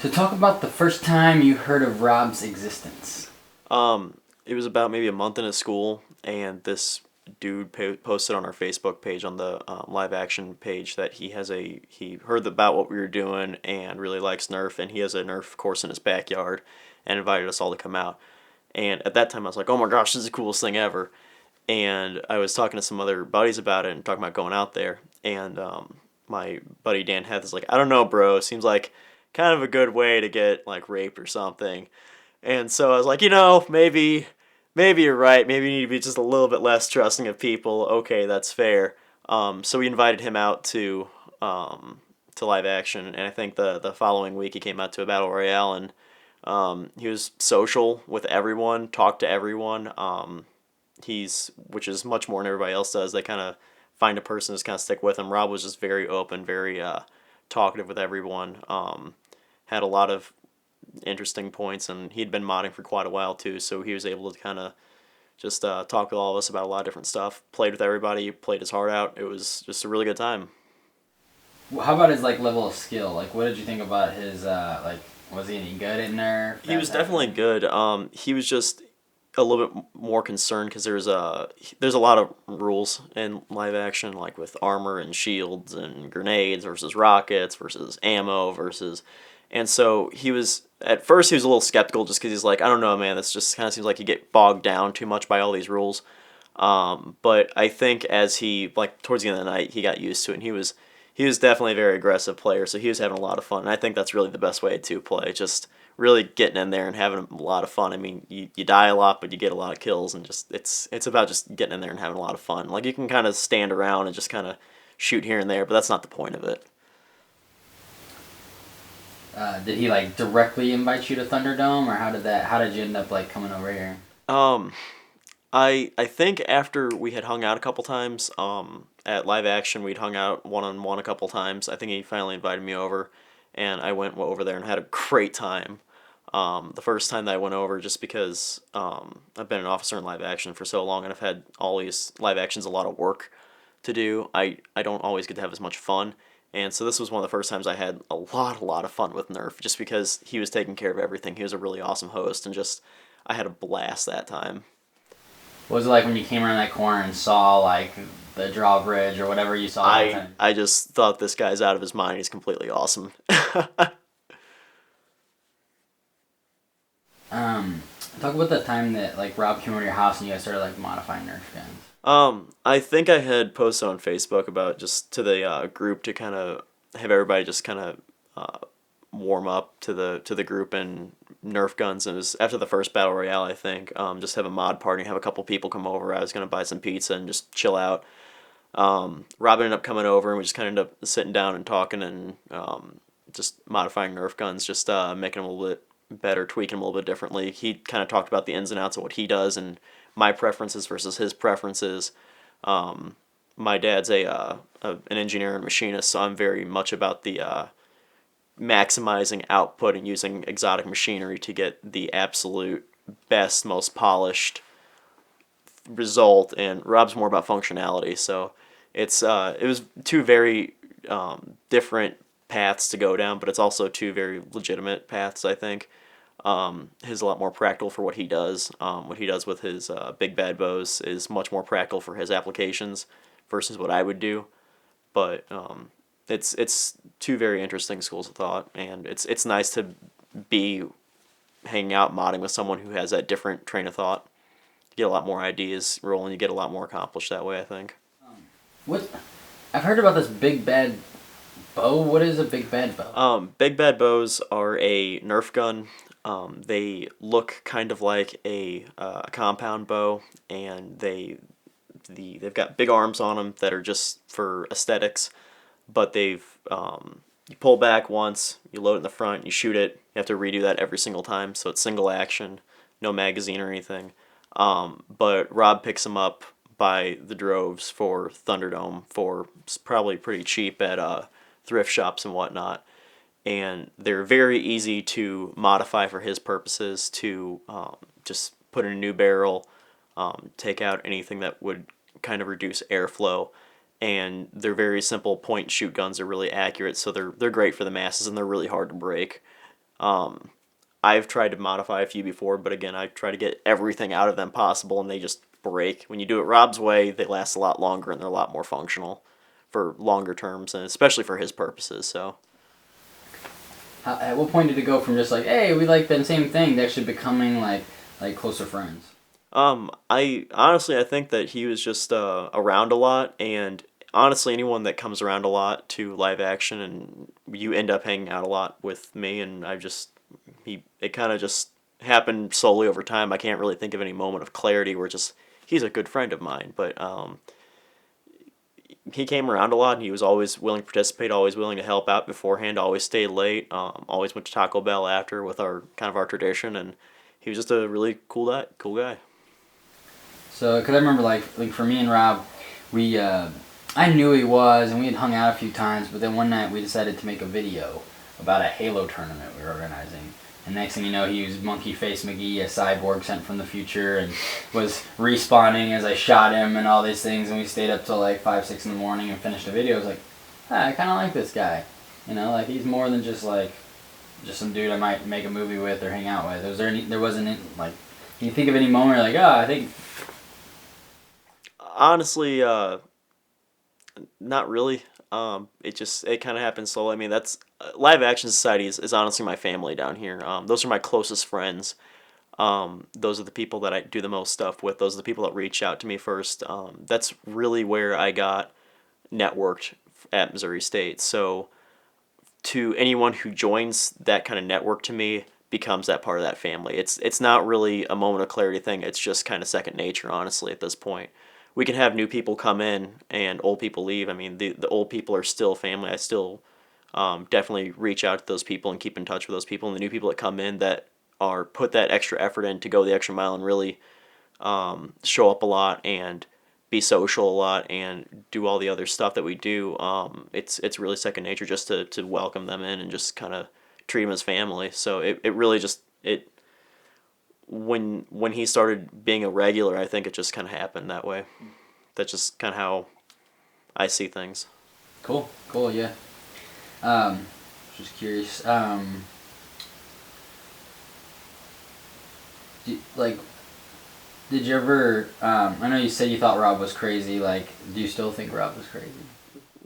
So talk about the first time you heard of Rob's existence. It was about maybe a month into school, and this dude posted on our Facebook page on the live action page that he heard about what we were doing and really likes Nerf, and he has a Nerf course in his backyard, and invited us all to come out. And at that time, I was like, "Oh my gosh, this is the coolest thing ever!" And I was talking to some other buddies about it and talking about going out there, and my buddy Dan Heth is like, "I don't know, bro. Seems like kind of a good way to get like raped or something." And so I was like, maybe you're right. Maybe you need to be just a little bit less trusting of people. Okay, that's fair. So we invited him out to live action, and I think the following week he came out to a battle royale, and he was social with everyone, talked to everyone. Which is much more than everybody else does. They kind of find a person to just kind of stick with him. Rob was just very open, very talkative with everyone. Had a lot of interesting points, and he'd been modding for quite a while too, so he was able to kind of just talk with all of us about a lot of different stuff. Played with everybody, played his heart out. It was just a really good time. How about his level of skill? What did you think about his Was he any good at Nerf? He was definitely good. He was just a little bit more concerned because there's a lot of rules in live action, like with armor and shields and grenades versus rockets versus ammo versus, and so at first he was a little skeptical just because he's like, I don't know, man, this just kind of seems like you get bogged down too much by all these rules. But I think as he towards the end of the night he got used to it, and he was definitely a very aggressive player, so he was having a lot of fun. And I think that's really the best way to play, just really getting in there and having a lot of fun. I mean, you die a lot, but you get a lot of kills, and just it's about just getting in there and having a lot of fun. You can kind of stand around and just kind of shoot here and there, but that's not the point of it. Did he directly invite you to Thunderdome, or How did you end up coming over here? Um, I think after we had hung out a couple times, at live action we'd hung out one on one a couple times. I think he finally invited me over, and I went over there and had a great time. The first time that I went over, just because I've been an officer in live action for so long, and I've had all these live actions a lot of work to do. I don't always get to have as much fun, and so this was one of the first times I had a lot of fun with Nerf, just because he was taking care of everything. He was a really awesome host, and just I had a blast that time. What was it like when you came around that corner and saw the drawbridge or whatever you saw that I time? I just thought this guy's out of his mind. He's completely awesome. Um, Talk about the time that Rob came over to your house and you guys started modifying Nerf guns. I think I had posted on Facebook about just to the group to kind of have everybody just kind of warm up to the group and Nerf guns. And it was after the first battle royale, I think. Just have a mod party, have a couple people come over. I was gonna buy some pizza and just chill out. Rob ended up coming over, and we just kind of ended up sitting down and talking, and just modifying Nerf guns, just making them a little bit better, tweaking them a little bit differently. He kind of talked about the ins and outs of what he does and my preferences versus his preferences. My dad's an engineer and machinist, so I'm very much about the maximizing output and using exotic machinery to get the absolute best, most polished result. And Rob's more about functionality, so it was two very different paths to go down, but it's also two very legitimate paths, I think. His a lot more practical for what he does. What he does with his big bad bows is much more practical for his applications versus what I would do. But it's two very interesting schools of thought, and it's nice to be hanging out modding with someone who has that different train of thought. You get a lot more ideas rolling. You get a lot more accomplished that way, I think. What I've heard about this big bad bow. What is a big bad bow? Big bad bows are a Nerf gun. They look kind of like a compound bow, and they've got big arms on them that are just for aesthetics. But you pull back once, you load it in the front, you shoot it. You have to redo that every single time, so it's single action, no magazine or anything. But Rob picks them up by the droves for Thunderdome for probably pretty cheap at thrift shops and whatnot. And they're very easy to modify for his purposes, to just put in a new barrel, take out anything that would kind of reduce airflow. And they're very simple point and shoot guns. Are really accurate, so they're great for the masses, and they're really hard to break. I've tried to modify a few before, but again, I try to get everything out of them possible, and they just break. When you do it Rob's way, they last a lot longer and they're a lot more functional for longer terms, and especially for his purposes. So, At what point did it go from just like, hey, we like the same thing, to actually becoming like closer friends? I honestly I think that he was just around a lot, and honestly, anyone that comes around a lot to live action, and you end up hanging out a lot with me, and it kind of just happened slowly over time. I can't really think of any moment of clarity where just he's a good friend of mine, but he came around a lot, and he was always willing to participate, always willing to help out beforehand, always stayed late, always went to Taco Bell after with our kind of our tradition, and he was just a really cool guy. So, cause I remember like for me and Rob, we I knew he was, and we had hung out a few times. But then one night we decided to make a video about a Halo tournament we were organizing. And next thing you know, he was Monkey Face McGee, a cyborg sent from the future, and was respawning as I shot him and all these things. And we stayed up till like 5, 6 in the morning and finished the video. I was like, I kind of like this guy. You know, like he's more than just some dude I might make a movie with or hang out with. There wasn't like, can you think of any moment where you're like, I think. Honestly, not really. It kind of happens slowly. I mean, that's Live Action Society is honestly my family down here. Those are my closest friends. Those are the people that I do the most stuff with. Those are the people that reach out to me first. That's really where I got networked at Missouri State. So to anyone who joins that kind of network to me becomes that part of that family. It's not really a moment of clarity thing. It's just kind of second nature, honestly, at this point. We can have new people come in and old people leave. I mean, the old people are still family. I still definitely reach out to those people and keep in touch with those people. And the new people that come in that are put that extra effort in to go the extra mile and really show up a lot and be social a lot and do all the other stuff that we do. It's really second nature just to welcome them in and just kind of treat them as family. So it really just when he started being a regular, I think it just kind of happened that way. That's just kind of how I see things. Cool, yeah. Just curious. Did you ever? I know you said you thought Rob was crazy. Like, do you still think Rob was crazy?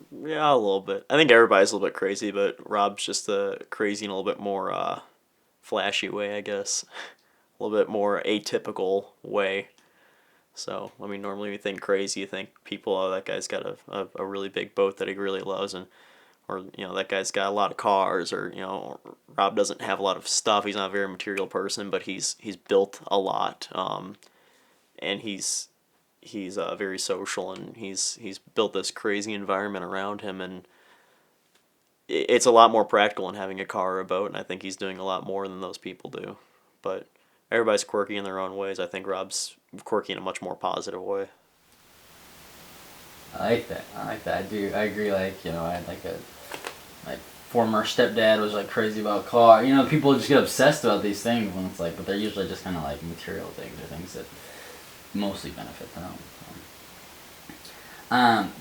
Yeah, a little bit. I think everybody's a little bit crazy, but Rob's just crazy in a little bit more flashy way, I guess. A little bit more atypical way. So, I mean, normally when you think crazy, you think people, that guy's got a really big boat that he really loves, or that guy's got a lot of cars, or Rob doesn't have a lot of stuff. He's not a very material person, but he's built a lot, and he's very social, and he's built this crazy environment around him, and it's a lot more practical than having a car or a boat, and I think he's doing a lot more than those people do. But everybody's quirky in their own ways. I think Rob's quirky in a much more positive way. I like that. I do. I agree. Like, I had my former stepdad was like crazy about car. People just get obsessed about these things when it's like, but they're usually just kind of like material things or things that mostly benefit them.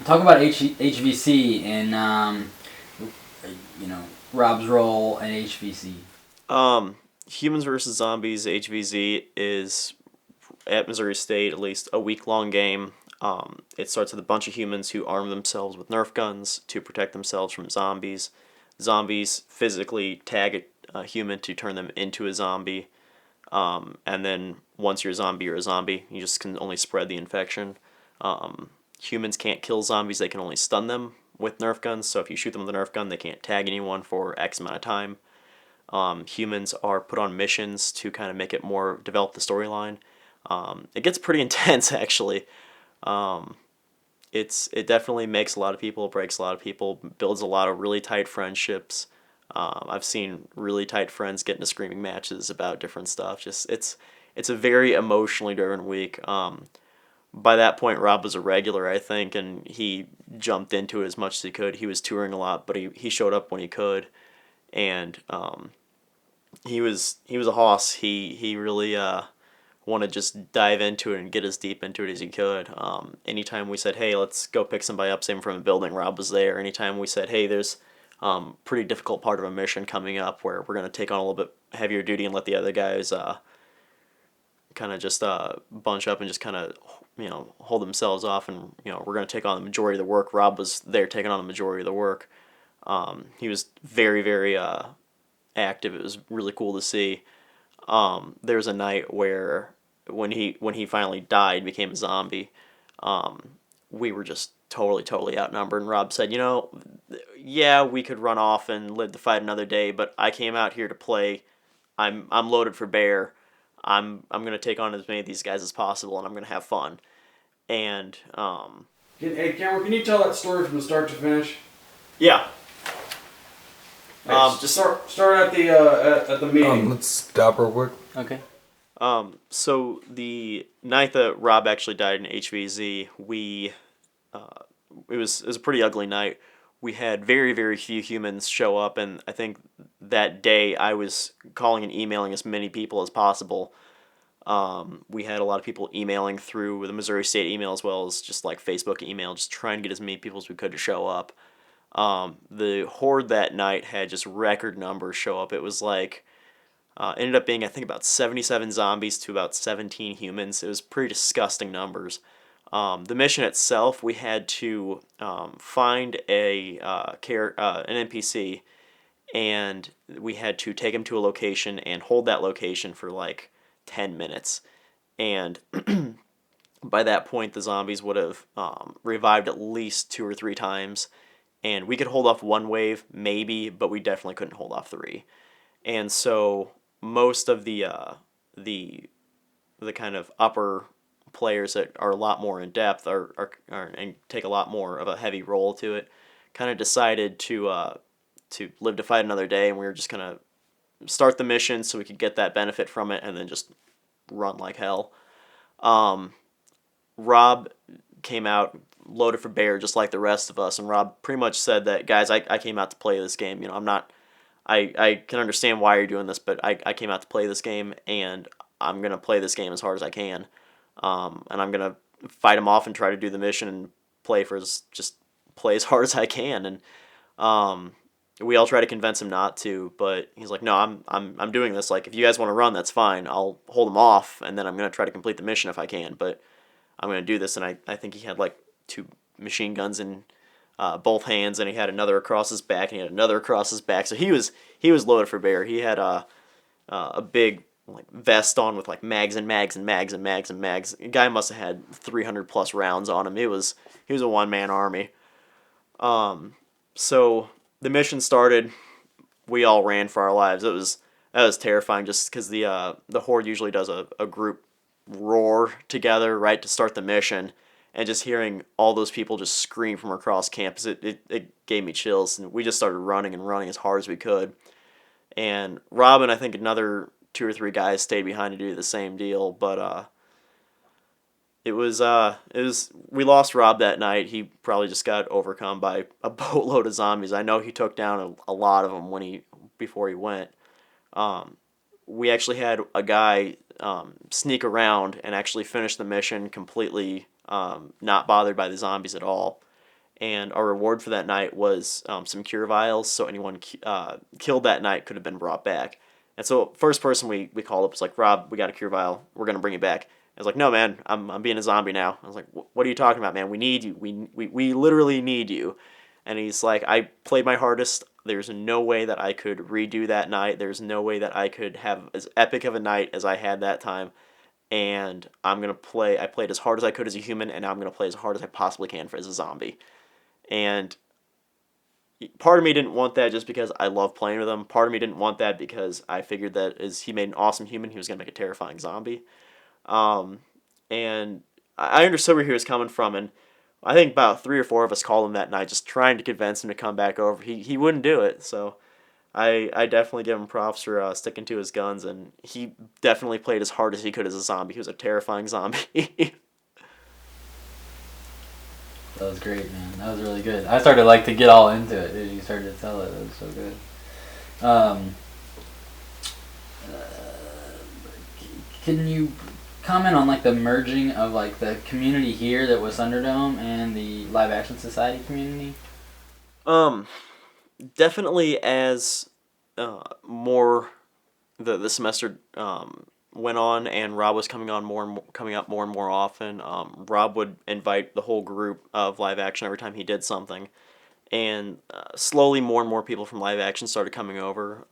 Talk about HVC and Rob's role in HVC. Humans versus Zombies HVZ is at Missouri State, at least a week-long game. It starts with a bunch of humans who arm themselves with Nerf guns to protect themselves from zombies. Zombies physically tag a human to turn them into a zombie. And then once you're a zombie. You just can only spread the infection. Humans can't kill zombies. They can only stun them with Nerf guns. So if you shoot them with a Nerf gun, they can't tag anyone for X amount of time. Humans are put on missions to kind of make it more, develop the storyline. It gets pretty intense, actually. It definitely makes a lot of people, breaks a lot of people, builds a lot of really tight friendships. I've seen really tight friends get into screaming matches about different stuff. Just it's a very emotionally driven week. By that point, Rob was a regular, I think, and he jumped into it as much as he could. He was touring a lot, but he showed up when he could, and he was a hoss. He really want to just dive into it and get as deep into it as he could. Anytime we said, hey, let's go pick somebody up, save him from a building, Rob was there. Anytime we said, hey, there's pretty difficult part of a mission coming up where we're going to take on a little bit heavier duty and let the other guys kind of just bunch up and just kind of, hold themselves off. And, we're going to take on the majority of the work. Rob was there taking on the majority of the work. He was very, very active. It was really cool to see. There was a night where when he finally died, became a zombie, we were just totally outnumbered. And Rob said, yeah, we could run off and live to fight another day, but I came out here to play. I'm loaded for bear. I'm gonna take on as many of these guys as possible, and I'm gonna have fun. And Hey, Cameron, can you tell that story from the start to finish? yeah. Just start at the meeting. Let's stop real quick. Okay. So the night that Rob actually died in HVZ, it was a pretty ugly night. We had very, very few humans show up, and I think that day I was calling and emailing as many people as possible. We had a lot of people emailing through the Missouri State email as well as just like Facebook email, just trying to get as many people as we could to show up. The horde that night had just record numbers show up. It was like, ended up being, I think, about 77 zombies to about 17 humans. It was pretty disgusting numbers. The mission itself, we had to find an NPC, and we had to take him to a location and hold that location for like 10 minutes. And by that point, the zombies would have revived at least 2 or 3 times. And we could hold off one wave, maybe, but we definitely couldn't hold off 3. And so most of the kind of upper players that are a lot more in depth are and take a lot more of a heavy role to it, kind of decided to live to fight another day, and we were just gonna start the mission so we could get that benefit from it, and then just run like hell. Rob came out loaded for bear just like the rest of us, and Rob pretty much said that, guys, I came out to play this game. I can understand why you're doing this, but I came out to play this game, and I'm going to play this game as hard as I can. And I'm going to fight him off and try to do the mission and play as hard as I can. And we all try to convince him not to, but he's like, no, I'm doing this. Like, if you guys want to run, that's fine. I'll hold him off, and then I'm going to try to complete the mission if I can, but I'm going to do this. And I think he had like 2 machine guns in both hands, and he had another across his back, and he had another across his back. So he was loaded for bear. He had a big like vest on with like mags and mags and mags and mags and mags. The guy must have had 300 plus rounds on him. He was a one-man army. So the mission started. We all ran for our lives. That was terrifying, just because the horde usually does a group roar together right to start the mission, and just hearing all those people just scream from across campus, it gave me chills, and we just started running as hard as we could. And Rob and I think another 2 or 3 guys stayed behind to do the same deal, but it was we lost Rob that night. He probably just got overcome by a boatload of zombies. I know he took down a lot of them before he went. We actually had a guy sneak around and actually finish the mission completely, not bothered by the zombies at all. And our reward for that night was some cure vials, so anyone killed that night could have been brought back. And so first person we called up was like, Rob, we got a cure vial. We're going to bring you back. I was like, no, man, I'm being a zombie now. I was like, what are you talking about, man? We need you. We literally need you. And he's like, I played my hardest. There's no way that I could redo that night. There's no way that I could have as epic of a night as I had that time. And I'm going to play. I played as hard as I could as a human, and now I'm going to play as hard as I possibly can as a zombie. And part of me didn't want that just because I love playing with him. Part of me didn't want that because I figured that as he made an awesome human, he was going to make a terrifying zombie. And I understood where he was coming from, and I think about 3 or 4 of us called him that night just trying to convince him to come back over. He wouldn't do it, so I definitely give him props for sticking to his guns, and he definitely played as hard as he could as a zombie. He was a terrifying zombie. That was great, man. That was really good. I started to get all into it as you started to tell it. It was so good. Can you comment on the merging of the community here that was Thunderdome and the live action society community? Definitely as more the semester went on and Rob was coming on more and more, coming up more and more often, Rob would invite the whole group of live action every time he did something, and slowly more and more people from live action started coming over.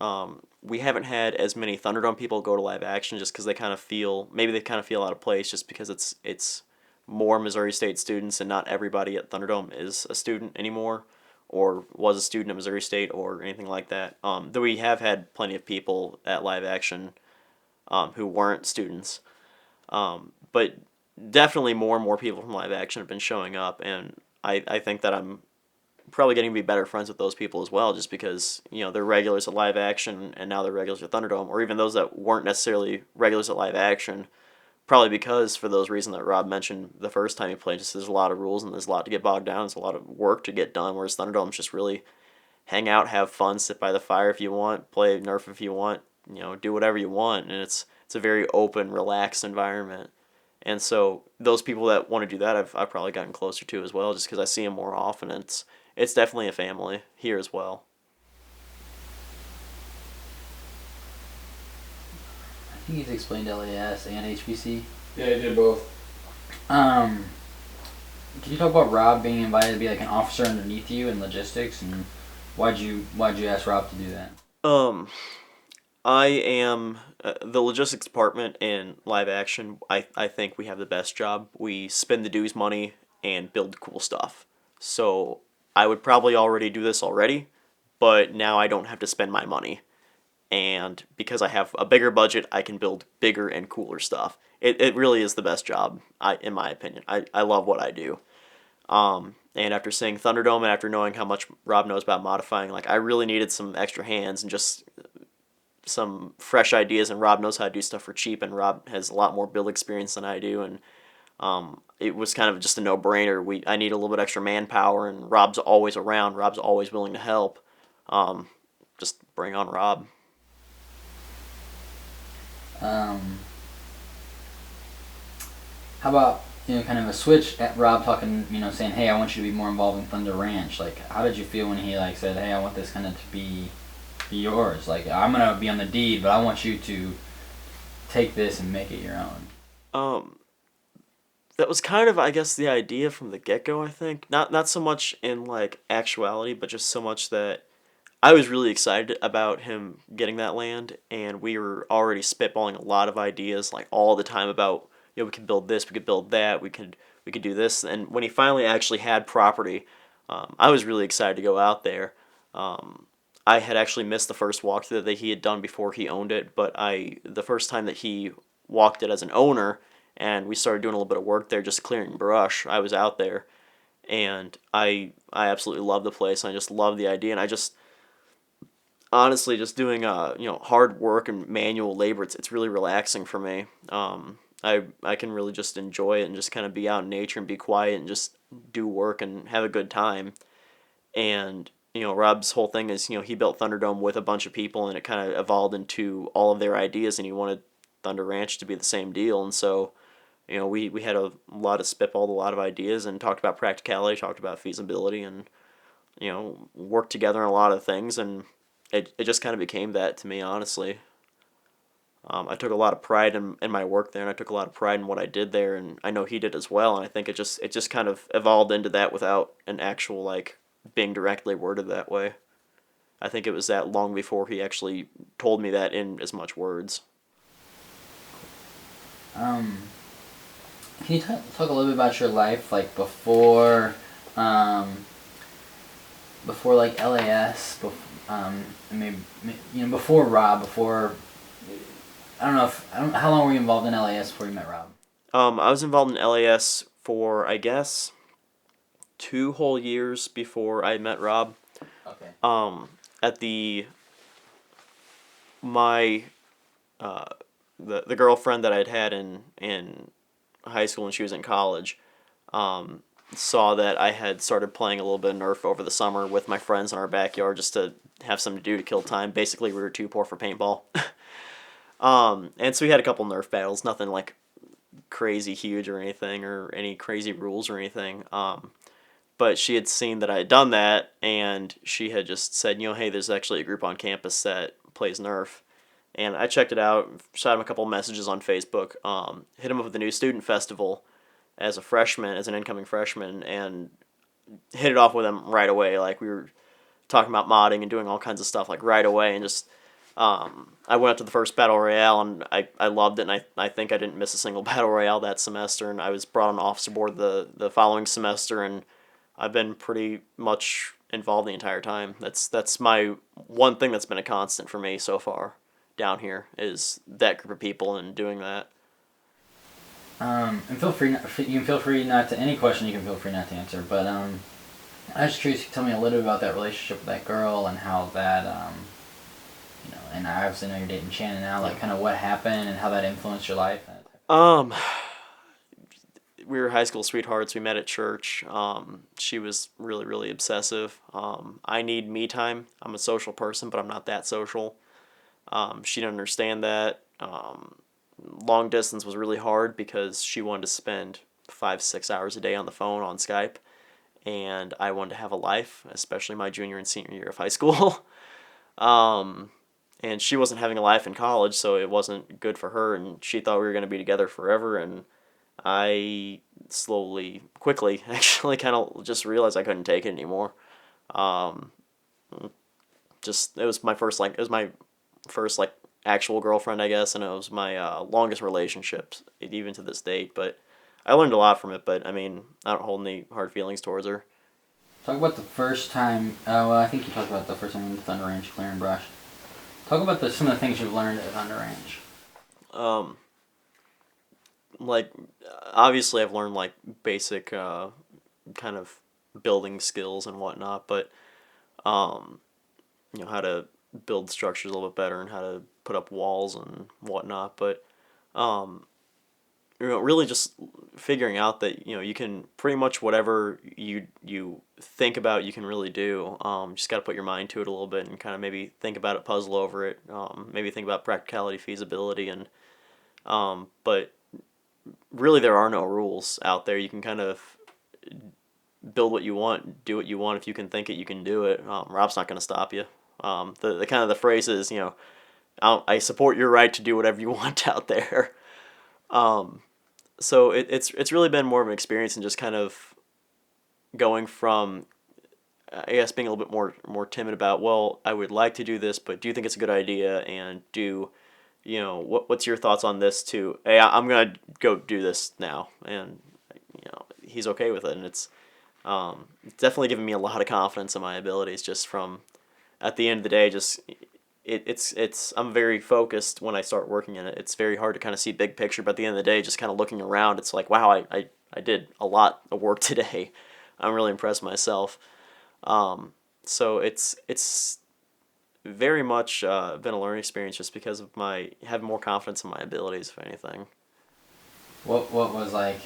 We haven't had as many Thunderdome people go to live action just because they kind of feel, maybe they kind of feel out of place just because it's more Missouri State students and not everybody at Thunderdome is a student anymore or was a student at Missouri State or anything like that. Though we have had plenty of people at live action who weren't students. But definitely more and more people from live action have been showing up, and I think that I'm probably getting to be better friends with those people as well, just because they're regulars at live action and now they're regulars at Thunderdome, or even those that weren't necessarily regulars at live action. Probably because for those reasons that Rob mentioned the first time he played, just there's a lot of rules and there's a lot to get bogged down. There's a lot of work to get done. Whereas Thunderdome's just really hang out, have fun, sit by the fire if you want, play Nerf if you want, do whatever you want, and it's a very open, relaxed environment. And so those people that want to do that, I've probably gotten closer to as well, just because I see them more often. It's definitely a family here as well. I think he's explained LAS and HBC. Yeah, he did both. Can you talk about Rob being invited to be like an officer underneath you in logistics, and why'd you ask Rob to do that? I am the logistics department in live action. I think we have the best job. We spend the dues money and build cool stuff. So I would probably already do this already, but now I don't have to spend my money. And because I have a bigger budget, I can build bigger and cooler stuff. It really is the best job, in my opinion. I love what I do. And after seeing Thunderdome and after knowing how much Rob knows about modifying, like I really needed some extra hands and just some fresh ideas. And Rob knows how to do stuff for cheap, and Rob has a lot more build experience than I do. And it was kind of just a no-brainer. I need a little bit extra manpower, and Rob's always around. Rob's always willing to help. Just bring on Rob. How about kind of a switch at Rob talking, saying, "Hey, I want you to be more involved in Thunder Ranch." Like, how did you feel when he said, "Hey, I want this kind of to be yours. Like, I'm gonna be on the deed, but I want you to take this and make it your own." That was kind of, I guess, the idea from the get-go, I think. Not so much in actuality, but just so much that I was really excited about him getting that land, and we were already spitballing a lot of ideas all the time about we could build this, we could build that, we could do this. And when he finally actually had property, I was really excited to go out there. I had actually missed the first walkthrough that he had done before he owned it, but the first time that he walked it as an owner, and we started doing a little bit of work there, just clearing brush, I was out there, and I absolutely loved the place. I just loved the idea, and I just honestly just doing hard work and manual labor. It's really relaxing for me. I can really just enjoy it and just kind of be out in nature and be quiet and just do work and have a good time. And Rob's whole thing is he built Thunderdome with a bunch of people, and it kind of evolved into all of their ideas, and he wanted Thunder Ranch to be the same deal. And so we had a lot of spitballed a lot of ideas and talked about practicality, talked about feasibility, and worked together on a lot of things, and it just kind of became that to me, honestly. I took a lot of pride in my work there, and I took a lot of pride in what I did there, and I know he did as well, and I think it just kind of evolved into that without an actual being directly worded that way. I think it was that long before he actually told me that in as much words. Can you talk a little bit about your life before LAS, maybe before Rob, before how long were you involved in LAS before you met Rob? I was involved in LAS for, I guess, 2 whole years before I met Rob. Okay. At the girlfriend that I'd had in high school when she was in college, saw that I had started playing a little bit of Nerf over the summer with my friends in our backyard just to have something to do to kill time. Basically, we were too poor for paintball. And so we had a couple Nerf battles, nothing crazy huge or anything, or any crazy rules or anything. but she had seen that I had done that, and she had just said, hey, there's actually a group on campus that plays Nerf. And I checked it out, shot him a couple messages on Facebook, hit him up with the new student festival as a freshman, as an incoming freshman, and hit it off with him right away. Like, we were talking about modding and doing all kinds of stuff, like, right away, and just, I went up to the first Battle Royale, and I loved it, and I think I didn't miss a single Battle Royale that semester, and I was brought on officer board the following semester, and I've been pretty much involved the entire time. That's my one thing that's been a constant for me so far down here, is that group of people and doing that. And feel free, you can feel free not to, any question you can feel free not to answer, but I was just curious, you could tell me a little bit about that relationship with that girl and how that, and I obviously know you're dating Shannon now, like kind of what happened and how that influenced your life. We were high school sweethearts. We met at church. She was really, really obsessive. I need me time. I'm a social person, but I'm not that social. She didn't understand that. Long distance was really hard because she wanted to spend 5-6 hours a day on the phone on Skype, and I wanted to have a life, especially my junior and senior year of high school. And she wasn't having a life in college, so it wasn't good for her, and she thought we were going to be together forever, and I quickly, actually kind of just realized I couldn't take it anymore. It was my first actual girlfriend, I guess, and it was my longest relationship, even to this date, but I learned a lot from it, but I mean, I don't hold any hard feelings towards her. Talk about the first time, I think you talked about the first time in the Thunder Range clearing brush. Talk about some of the things you've learned at Thunder Range. Obviously I've learned, basic, kind of building skills and whatnot, but, how to build structures a little bit better and how to put up walls and whatnot, but, really just figuring out that, you can pretty much whatever you think about, you can really do. Just got to put your mind to it a little bit and kind of maybe think about it, puzzle over it, maybe think about practicality, feasibility, and, but really there are no rules out there. You can kind of build what you want, do what you want. If you can think it, you can do it. Rob's not going to stop you. The kind of the phrase is, I support your right to do whatever you want out there. So it's really been more of an experience and just kind of going from, I guess, being a little bit more timid about, well, I would like to do this, but do you think it's a good idea? And what's your thoughts on this too? Hey, I'm gonna go do this now, and he's okay with it, and it's definitely given me a lot of confidence in my abilities. Just from, at the end of the day, just I'm very focused when I start working in it. It's very hard to kind of see big picture, but at the end of the day, just kind of looking around, it's like, wow, I did a lot of work today. I'm really impressed myself. So it's very much been a learning experience just because of having more confidence in my abilities, if anything. What was like?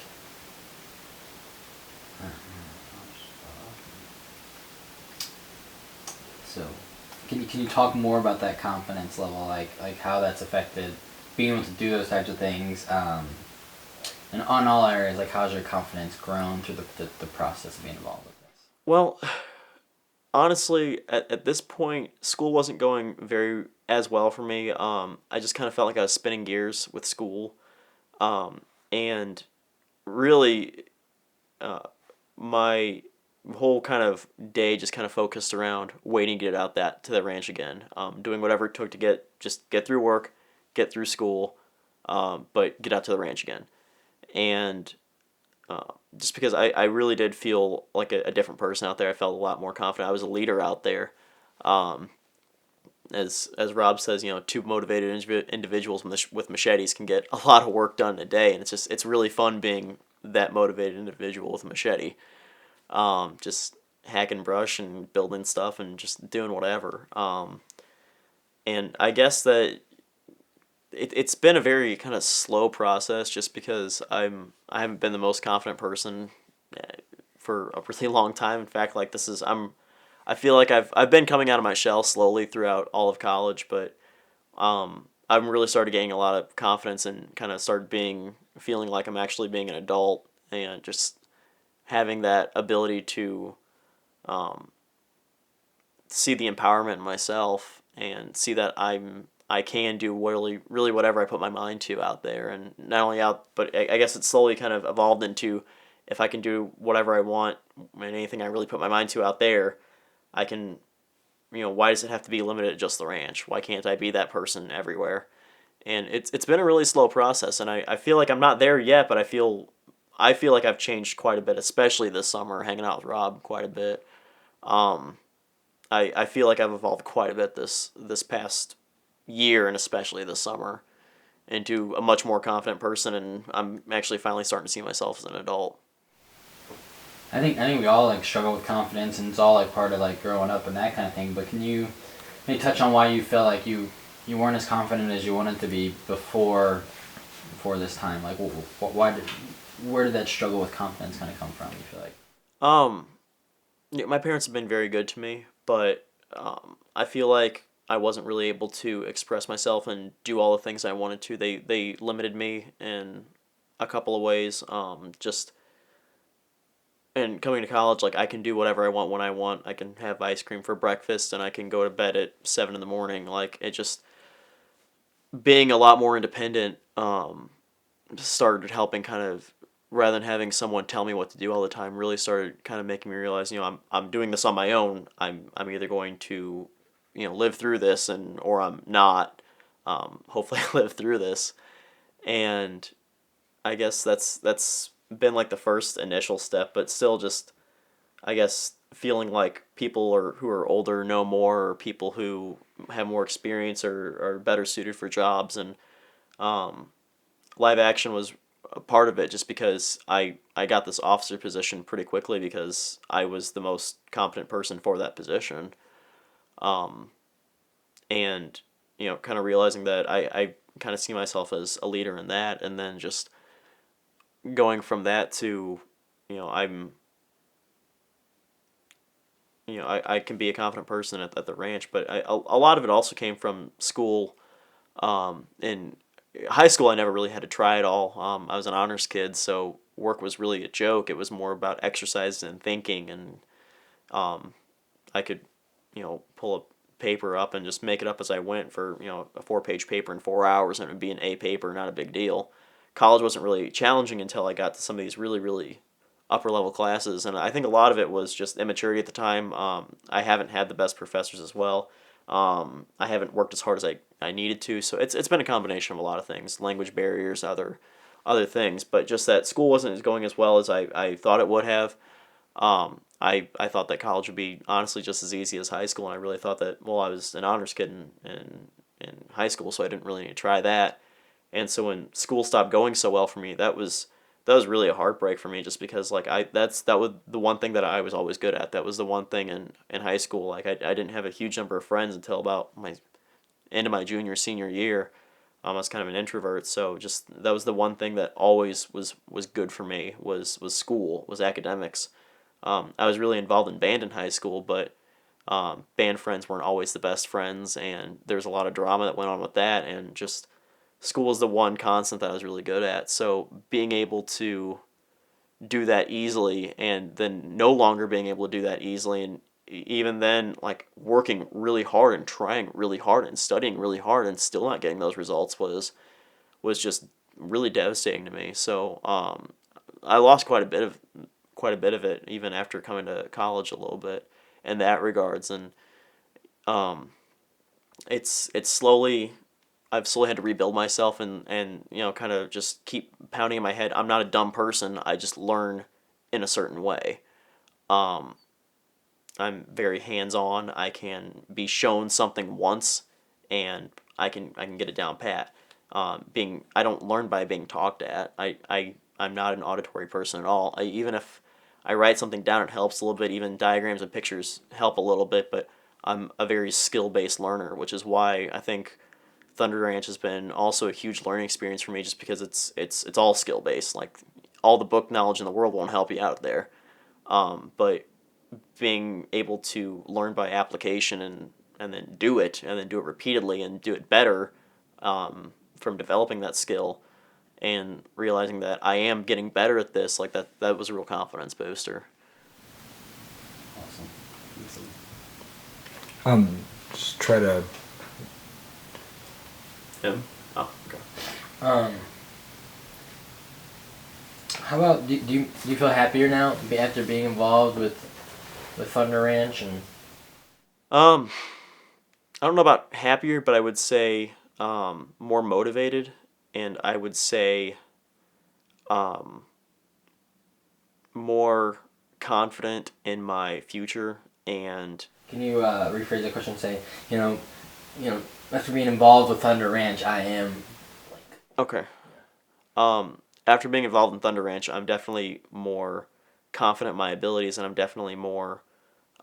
So, can you talk more about that confidence level, like how that's affected being able to do those types of things, and on all areas, like how's your confidence grown through the process of being involved with this? Well, honestly, at this point, school wasn't going very as well for me. I just kind of felt like I was spinning gears with school, and really, my whole kind of day just kind of focused around waiting to get out to the ranch again, doing whatever it took to get through work, get through school, but get out to the ranch again, and just because I really did feel like a different person out there. I felt a lot more confident. I was a leader out there. As Rob says, two motivated individuals with machetes can get a lot of work done in a day, and it's really fun being that motivated individual with a machete. Just hacking brush and building stuff and just doing whatever. And I guess that it's been a very kind of slow process just because I haven't been the most confident person for a really long time. In fact, I feel like I've been coming out of my shell slowly throughout all of college, but I've really started gaining a lot of confidence and kind of started feeling like I'm actually being an adult and just having that ability to see the empowerment in myself and see that I can do really whatever I put my mind to out there, and not only out, but I guess it's slowly kind of evolved into, if I can do whatever I want and anything I really put my mind to out there, I can, why does it have to be limited to just the ranch? Why can't I be that person everywhere? And it's been a really slow process, and I feel like I'm not there yet, but I feel like I've changed quite a bit, especially this summer, hanging out with Rob quite a bit. I feel like I've evolved quite a bit this past year, and especially this summer, into a much more confident person, and I'm actually finally starting to see myself as an adult. I think we all like struggle with confidence, and it's all like part of like growing up and that kind of thing. But can you maybe touch on why you felt like you weren't as confident as you wanted to be before this time? Like, where did that struggle with confidence kind of come from? You feel like? My parents have been very good to me, but I feel like I wasn't really able to express myself and do all the things I wanted to. They limited me in a couple of ways. Just and coming to college, like, I can do whatever I want when I want. I can have ice cream for breakfast, and I can go to bed at 7 in the morning. Like, it just being a lot more independent started helping, kind of, rather than having someone tell me what to do all the time, really started kind of making me realize, I'm doing this on my own. I'm either going to, live through this, or I'm not. Hopefully I live through this. And I guess that's been like the first initial step, but still just, I guess, feeling like people who are older know more, or people who have more experience are better suited for jobs. And live action was a part of it, just because I got this officer position pretty quickly because I was the most competent person for that position. And, kind of realizing that I kind of see myself as a leader in that, and then just going from that to, I can be a confident person at the ranch, but a lot of it also came from school. In high school, I never really had to try at all. I was an honors kid, so work was really a joke. It was more about exercise and thinking, and I could, pull a paper up and just make it up as I went for, a 4-page paper in 4 hours, and it would be an A paper, not a big deal. College wasn't really challenging until I got to some of these really, really upper level classes, and I think a lot of it was just immaturity at the time. I haven't had the best professors as well. I haven't worked as hard as I needed to, so it's been a combination of a lot of things, language barriers, other things, but just that school wasn't going as well as I thought it would have. I thought that college would be honestly just as easy as high school, and I really thought that, well, I was an honors kid in high school, so I didn't really need to try that. And so when school stopped going so well for me, that was really a heartbreak for me, just because, like, that was the one thing that I was always good at. That was the one thing in high school. Like, I didn't have a huge number of friends until about my end of my senior year. I was kind of an introvert, so just that was the one thing that always was good for me, was school, was academics. I was really involved in band in high school, but band friends weren't always the best friends, and there was a lot of drama that went on with that, and just school was the one constant that I was really good at. So being able to do that easily, and then no longer being able to do that easily, and even then, like, working really hard and trying really hard and studying really hard and still not getting those results was just really devastating to me. So I lost quite a bit of it even after coming to college a little bit in that regards, and it's slowly, I've slowly had to rebuild myself, and kind of just keep pounding in my head, I'm not a dumb person, I just learn in a certain way. I'm very hands-on. I can be shown something once, and I can get it down pat. I don't learn by being talked at. I'm not an auditory person at all. Even if I write something down, it helps a little bit. Even diagrams and pictures help a little bit, but I'm a very skill-based learner, which is why I think Thunder Ranch has been also a huge learning experience for me, just because it's all skill-based. Like, all the book knowledge in the world won't help you out there, but being able to learn by application, and then do it repeatedly and do it better, from developing that skill, and realizing that I am getting better at this, like that was a real confidence booster. Awesome. Just try to. Him? Oh, okay. How about do you feel happier now after being involved with Thunder Ranch and? I don't know about happier, but I would say more motivated, and I would say more confident in my future. And Can you rephrase the question and say, after being involved with Thunder Ranch, I am okay. After being involved in Thunder Ranch, I'm definitely more confident in my abilities, and I'm definitely more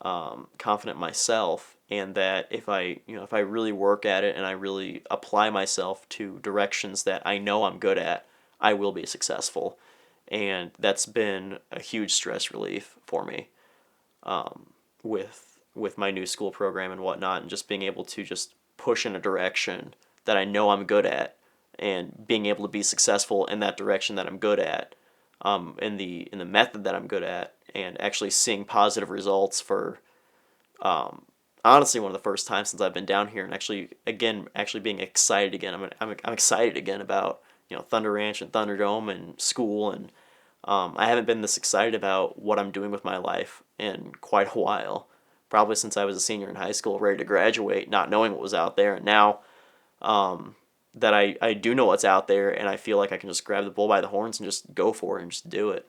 confident in myself, and that if I really work at it and I really apply myself to directions that I know I'm good at, I will be successful. And that's been a huge stress relief for me, with my new school program and whatnot, and just being able to just push in a direction that I know I'm good at, and being able to be successful in that direction that I'm good at, in the method that I'm good at, and actually seeing positive results for honestly one of the first times since I've been down here, and actually being excited again. I'm excited again about Thunder Ranch and Thunderdome and school, and I haven't been this excited about what I'm doing with my life in quite a while. Probably since I was a senior in high school, ready to graduate, not knowing what was out there, and now that I do know what's out there, and I feel like I can just grab the bull by the horns and just go for it and just do it.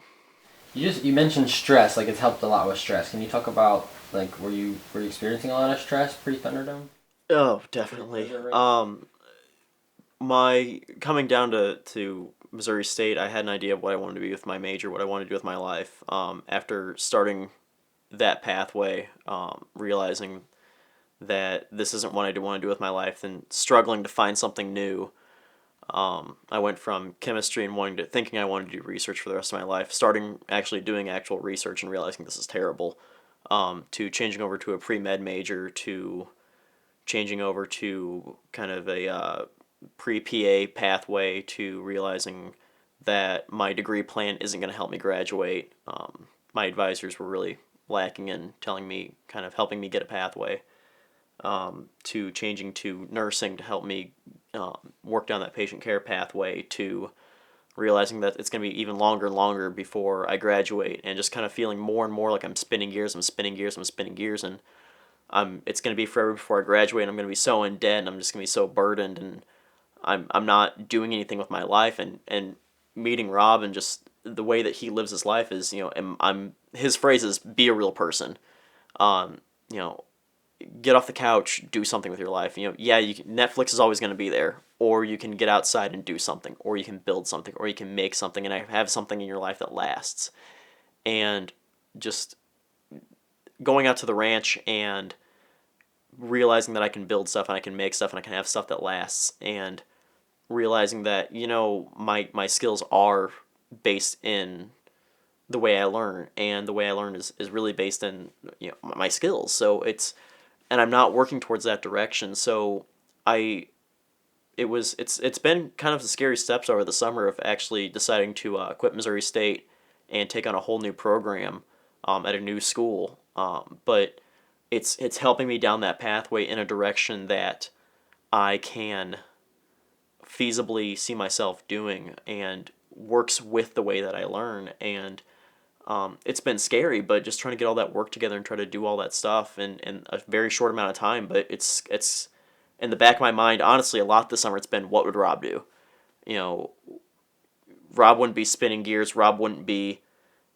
You mentioned stress, like it's helped a lot with stress. Can you talk about like were you experiencing a lot of stress pre-Thunderdome? Oh, definitely. My coming down to Missouri State, I had an idea of what I wanted to be with my major, what I wanted to do with my life. After starting that pathway, realizing that this isn't what I want to do with my life, and struggling to find something new. I went from chemistry and thinking I wanted to do research for the rest of my life, starting actually doing actual research and realizing this is terrible, to changing over to a pre-med major, to changing over to kind of a pre-PA pathway, to realizing that my degree plan isn't going to help me graduate. My advisors were really lacking in telling me, kind of helping me get a pathway, to changing to nursing to help me work down that patient care pathway, to realizing that it's going to be even longer and longer before I graduate, and just kind of feeling more and more like I'm spinning gears, and it's going to be forever before I graduate, and I'm going to be so in debt, and I'm just going to be so burdened, and I'm not doing anything with my life. And meeting Rob, and just the way that he lives his life is, his phrase is, be a real person. Get off the couch, do something with your life. Netflix is always going to be there, or you can get outside and do something, or you can build something, or you can make something, and have something in your life that lasts. And just going out to the ranch and realizing that I can build stuff, and I can make stuff, and I can have stuff that lasts, and realizing that my skills are based in the way I learn, and the way I learn is really based in my skills. So and I'm not working towards that direction. So it's been kind of the scary steps over the summer of actually deciding to quit Missouri State and take on a whole new program at a new school. But it's helping me down that pathway in a direction that I can feasibly see myself doing, and works with the way that I learn. And it's been scary, but just trying to get all that work together and try to do all that stuff in a very short amount of time. But it's in the back of my mind, honestly, a lot this summer it's been, what would Rob do? Rob wouldn't be spinning gears. Rob wouldn't be,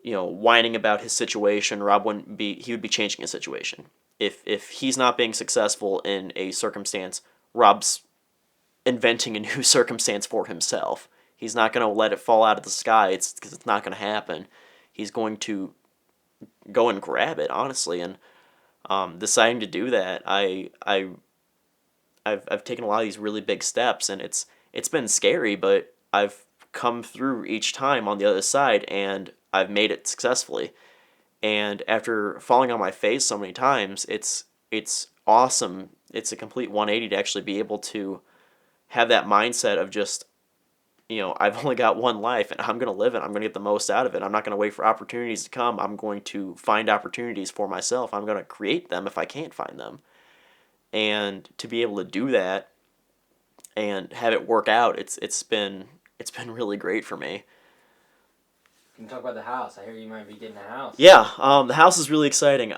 whining about his situation. He would be changing his situation. If he's not being successful in a circumstance, Rob's inventing a new circumstance for himself. He's not going to let it fall out of the sky. Because it's not going to happen. He's going to go and grab it, honestly. And deciding to do that, I've taken a lot of these really big steps, and it's been scary, but I've come through each time on the other side, and I've made it successfully. And after falling on my face so many times, it's awesome. It's a complete 180 to actually be able to have that mindset of just I've only got one life, and I'm going to live it. I'm going to get the most out of it. I'm not going to wait for opportunities to come. I'm going to find opportunities for myself. I'm going to create them if I can't find them. And to be able to do that and have it work out, it's been really great for me. You can talk about the house. I hear you might be getting a house. Yeah, the house is really exciting.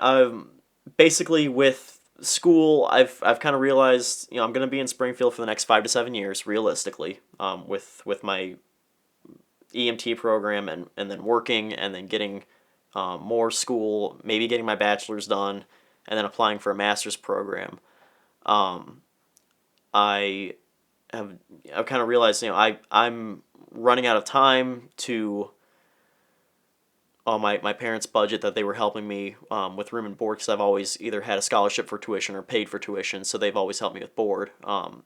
Basically with school, I've kind of realized, I'm going to be in Springfield for the next 5 to 7 years, realistically, with my EMT program and then working and then getting more school, maybe getting my bachelor's done, and then applying for a master's program. I've kind of realized, I'm running out of time to my parents' budget that they were helping me with room and board, because I've always either had a scholarship for tuition or paid for tuition, so they've always helped me with board.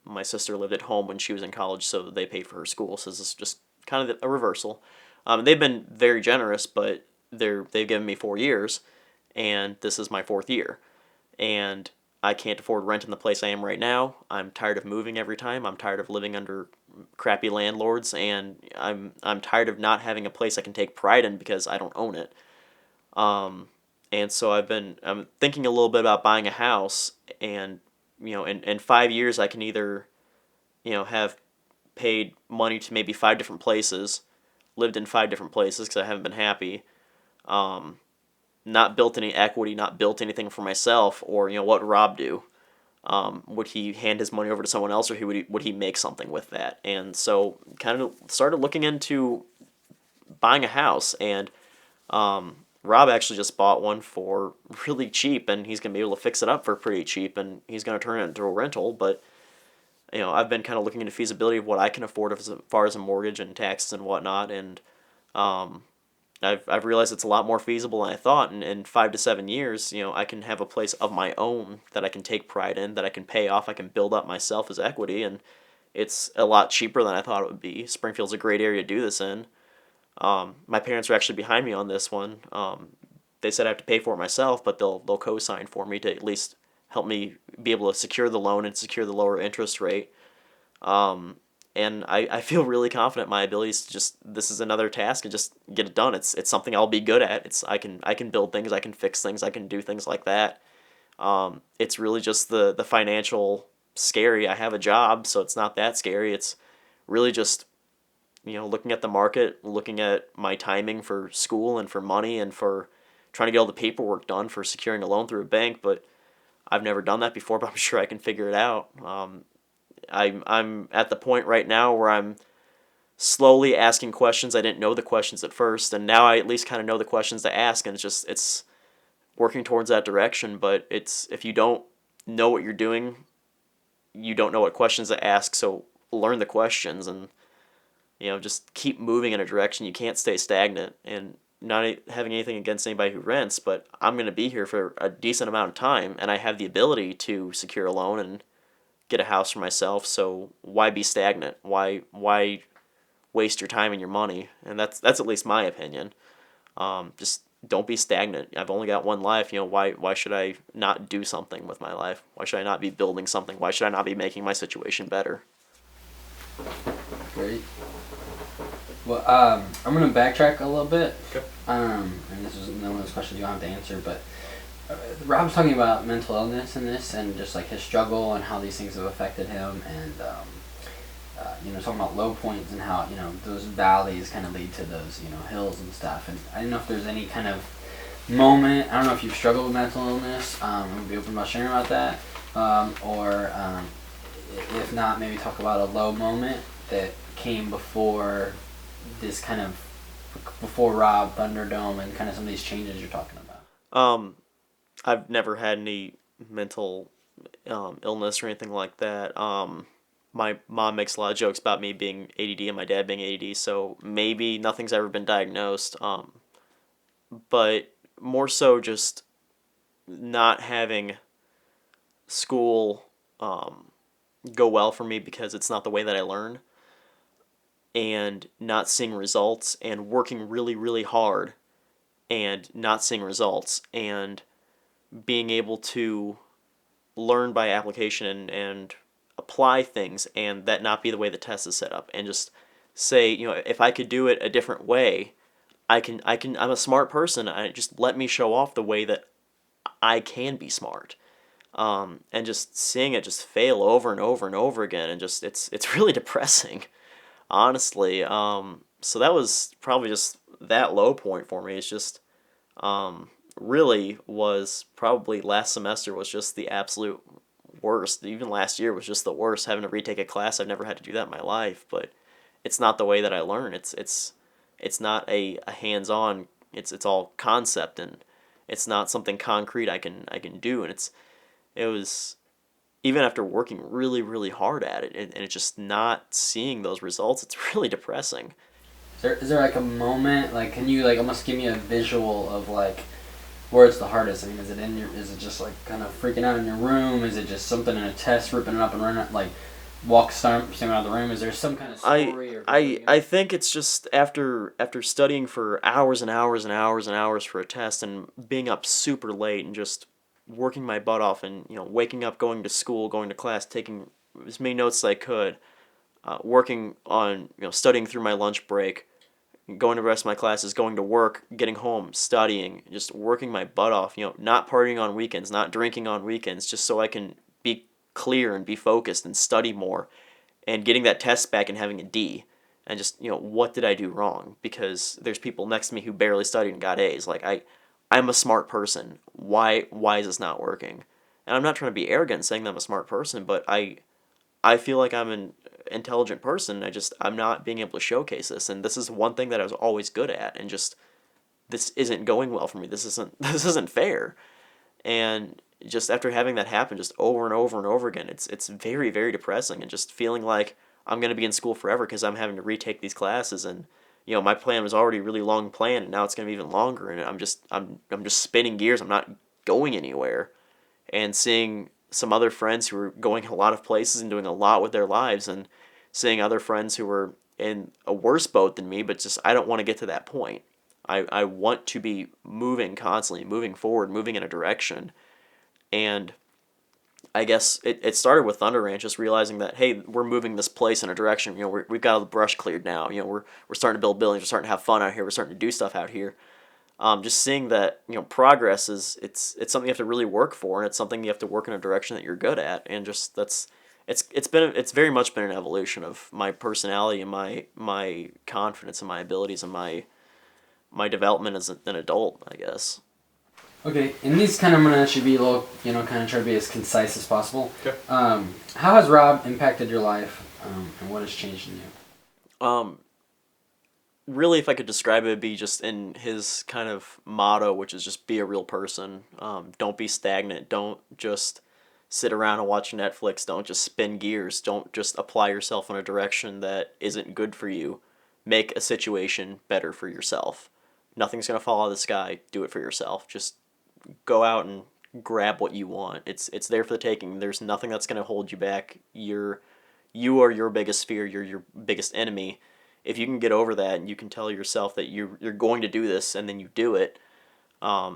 My sister lived at home when she was in college, so they paid for her school, so this is just kind of a reversal. They've been very generous, but they've given me 4 years, and this is my 4th year. And I can't afford rent in the place I am right now. I'm tired of moving every time. I'm tired of living under crappy landlords, and I'm tired of not having a place I can take pride in because I don't own it. And so I'm thinking a little bit about buying a house, and in 5 years I can either have paid money to maybe 5 different places, lived in 5 different places because I haven't been happy, not built any equity, not built anything for myself, or what would Rob do? Would he hand his money over to someone else, or would he make something with that? And so kind of started looking into buying a house, and Rob actually just bought one for really cheap, and he's going to be able to fix it up for pretty cheap, and he's going to turn it into a rental. But I've been kind of looking into feasibility of what I can afford as far as a mortgage and taxes and whatnot, and I've realized it's a lot more feasible than I thought. And in 5 to 7 years, I can have a place of my own that I can take pride in, that I can pay off, I can build up myself as equity, and it's a lot cheaper than I thought it would be. Springfield's a great area to do this in. My parents are actually behind me on this one. They said I have to pay for it myself, but they'll co-sign for me to at least help me be able to secure the loan and secure the lower interest rate. And I feel really confident in my abilities to this is another task and just get it done. It's something I'll be good at. I can build things, I can fix things, I can do things like that. It's really just the financial scary. I have a job, so it's not that scary. It's really just, looking at the market, looking at my timing for school and for money and for trying to get all the paperwork done for securing a loan through a bank. But I've never done that before, but I'm sure I can figure it out. I'm at the point right now where I'm slowly asking questions. I didn't know the questions at first, and now I at least kind of know the questions to ask, and it's working towards that direction. But if you don't know what you're doing, you don't know what questions to ask, so learn the questions and just keep moving in a direction. You can't stay stagnant. And not having anything against anybody who rents, but I'm going to be here for a decent amount of time, and I have the ability to secure a loan and get a house for myself, so why be stagnant? Why waste your time and your money? And that's at least my opinion. Just don't be stagnant. I've only got one life. Why should I not do something with my life? Why should I not be building something? Why should I not be making my situation better? Great. Well, I'm gonna backtrack a little bit. Okay. And this is one of those questions you don't have to answer, but Rob's talking about mental illness in this, and just like his struggle and how these things have affected him, and talking about low points and how those valleys kind of lead to those hills and stuff. And I don't know if there's any kind of moment. I don't know if you've struggled with mental illness. I'm gonna be open about sharing about that, or if not, maybe talk about a low moment that came before this before Rob, Thunderdome, and kind of some of these changes you're talking about. I've never had any mental illness or anything like that. My mom makes a lot of jokes about me being ADD and my dad being ADD, so maybe nothing's ever been diagnosed. But more so just not having school go well for me because it's not the way that I learn, and not seeing results, and working really, really hard and not seeing results, and being able to learn by application and apply things, and that not be the way the test is set up, and just say, if I could do it a different way, I'm a smart person. Just let me show off the way that I can be smart. And just seeing it just fail over and over and over again, and just it's really depressing, honestly. So that was probably just that low point for me. It's just really was probably last semester was just the absolute worst. Even last year was just the worst, having to retake a class. I've never had to do that in my life, but it's not the way that I learn. It's not a hands-on. It's all concept, and it's not something concrete I can do. And it was, even after working really, really hard at it, and it's just not seeing those results, it's really depressing. Is there like a moment, like, can you like almost give me a visual of like where it's the hardest? I mean, is it just like kind of freaking out in your room? Is it just something in a test, ripping it up and running, like storming out of the room? Is there some kind of story? I think it's just after studying for hours and hours and hours and hours for a test, and being up super late and just working my butt off, and waking up, going to school, going to class, taking as many notes as I could, working on studying through my lunch break, going to the rest of my classes, going to work, getting home, studying, just working my butt off, not partying on weekends, not drinking on weekends, just so I can be clear and be focused and study more, and getting that test back and having a D, and just, what did I do wrong? Because there's people next to me who barely studied and got A's. Like, I'm a smart person. Why is this not working? And I'm not trying to be arrogant saying that I'm a smart person, but I feel like I'm an intelligent person. I'm not being able to showcase this, and this is one thing that I was always good at, and just this isn't going well for me. This isn't fair. And just after having that happen just over and over and over again, it's very, very depressing, and just feeling like I'm going to be in school forever because I'm having to retake these classes. And my plan was already a really long plan, and now it's going to be even longer, and I'm just spinning gears. I'm not going anywhere. And seeing some other friends who are going a lot of places and doing a lot with their lives, and seeing other friends who are in a worse boat than me, but just I don't want to get to that point. I want to be moving constantly, moving forward, moving in a direction. And I guess it started with Thunder Ranch, just realizing that, hey, we're moving this place in a direction. We've got the brush cleared now. We're starting to build buildings. We're starting to have fun out here. We're starting to do stuff out here. Just seeing that progress is it's something you have to really work for, and it's something you have to work in a direction that you're good at. And just it's very much been an evolution of my personality and my confidence and my abilities and my development as an adult, I guess. Okay, in these kind of, I'm going to actually be a little, kind of try to be as concise as possible. Okay. How has Rob impacted your life, and what has changed in you? Really, if I could describe it, it'd be just in his kind of motto, which is just be a real person. Don't be stagnant. Don't just sit around and watch Netflix. Don't just spin gears. Don't just apply yourself in a direction that isn't good for you. Make a situation better for yourself. Nothing's going to fall out of the sky. Do it for yourself. Just go out and grab what you want. It's there for the taking. There's nothing that's going to hold you back. You are your biggest fear. You're your biggest enemy. If you can get over that, and you can tell yourself that you're going to do this, and then you do it,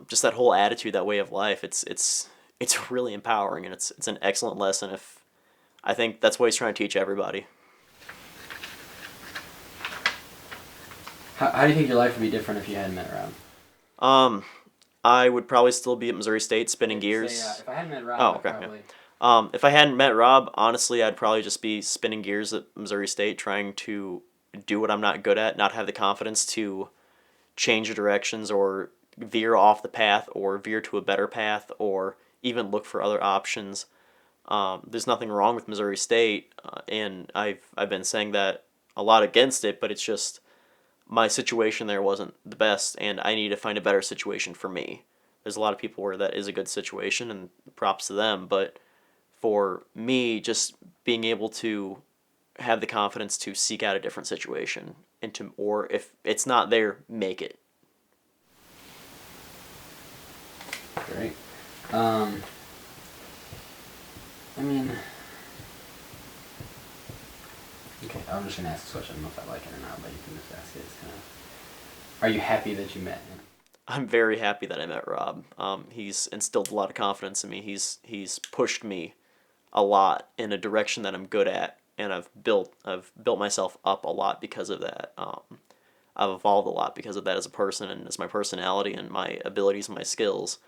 just that whole attitude, that way of life, it's really empowering, and it's an excellent lesson. I think that's what he's trying to teach everybody. How do you think your life would be different if you hadn't met Rob? I would probably still be at Missouri State spinning gears. If I hadn't met Rob, Oh, okay. Yeah. If I hadn't met Rob, honestly, I'd probably just be spinning gears at Missouri State, trying to do what I'm not good at, not have the confidence to change directions or veer off the path or veer to a better path or even look for other options. There's nothing wrong with Missouri State, and I've been saying that a lot against it, but it's just my situation there wasn't the best, and I need to find a better situation for me. There's a lot of people where that is a good situation, and props to them, but for me, just being able to have the confidence to seek out a different situation, or if it's not there, make it. Great. I mean, okay, I'm just gonna ask this question. I don't know if I like it or not, but you can just ask it. It's kind of, are you happy that you met him? I'm very happy that I met Rob. He's instilled a lot of confidence in me. He's pushed me a lot in a direction that I'm good at, and I've built myself up a lot because of that. I've evolved a lot because of that as a person and as my personality and my abilities and my skills.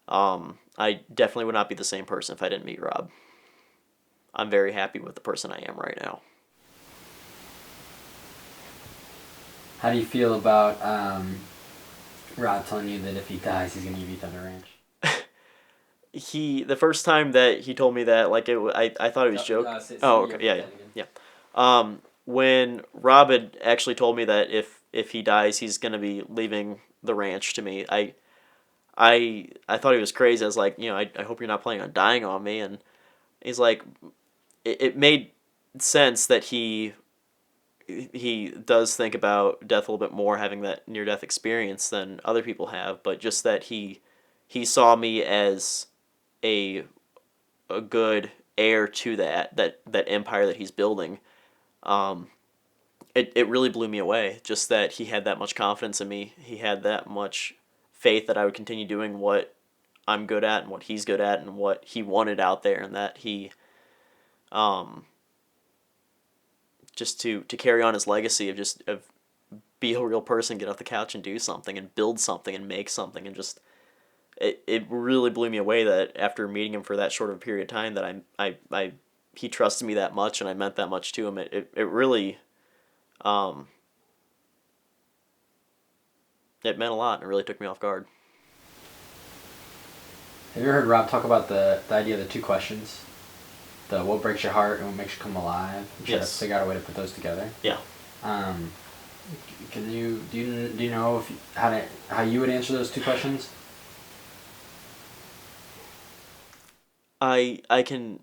I definitely would not be the same person if I didn't meet Rob. I'm very happy with the person I am right now. How do you feel about Rob telling you that if he dies, he's gonna give you Thunder Ranch? The first time that he told me that, like I thought it was joke. Oh, okay, yeah. When Rob had actually told me that if he dies, he's gonna be leaving the ranch to me, I thought he was crazy. I was like, I hope you're not planning on dying on me. And he's like, it made sense that he does think about death a little bit more, having that near death experience than other people have, but just that he saw me as a good heir to that empire that he's building. It really blew me away, just that he had that much confidence in me. He had that much faith that I would continue doing what I'm good at and what he's good at and what he wanted out there, and that he just to carry on his legacy of be a real person, get off the couch and do something and build something and make something, and just it really blew me away that after meeting him for that short of a period of time that he trusted me that much and I meant that much to him. It really it meant a lot and it really took me off guard. Have you ever heard Rob talk about the idea of the two questions? The what breaks your heart and what makes you come alive? I'm trying to figure out a way to put those together. Yeah. Do you know how you would answer those two questions? I can,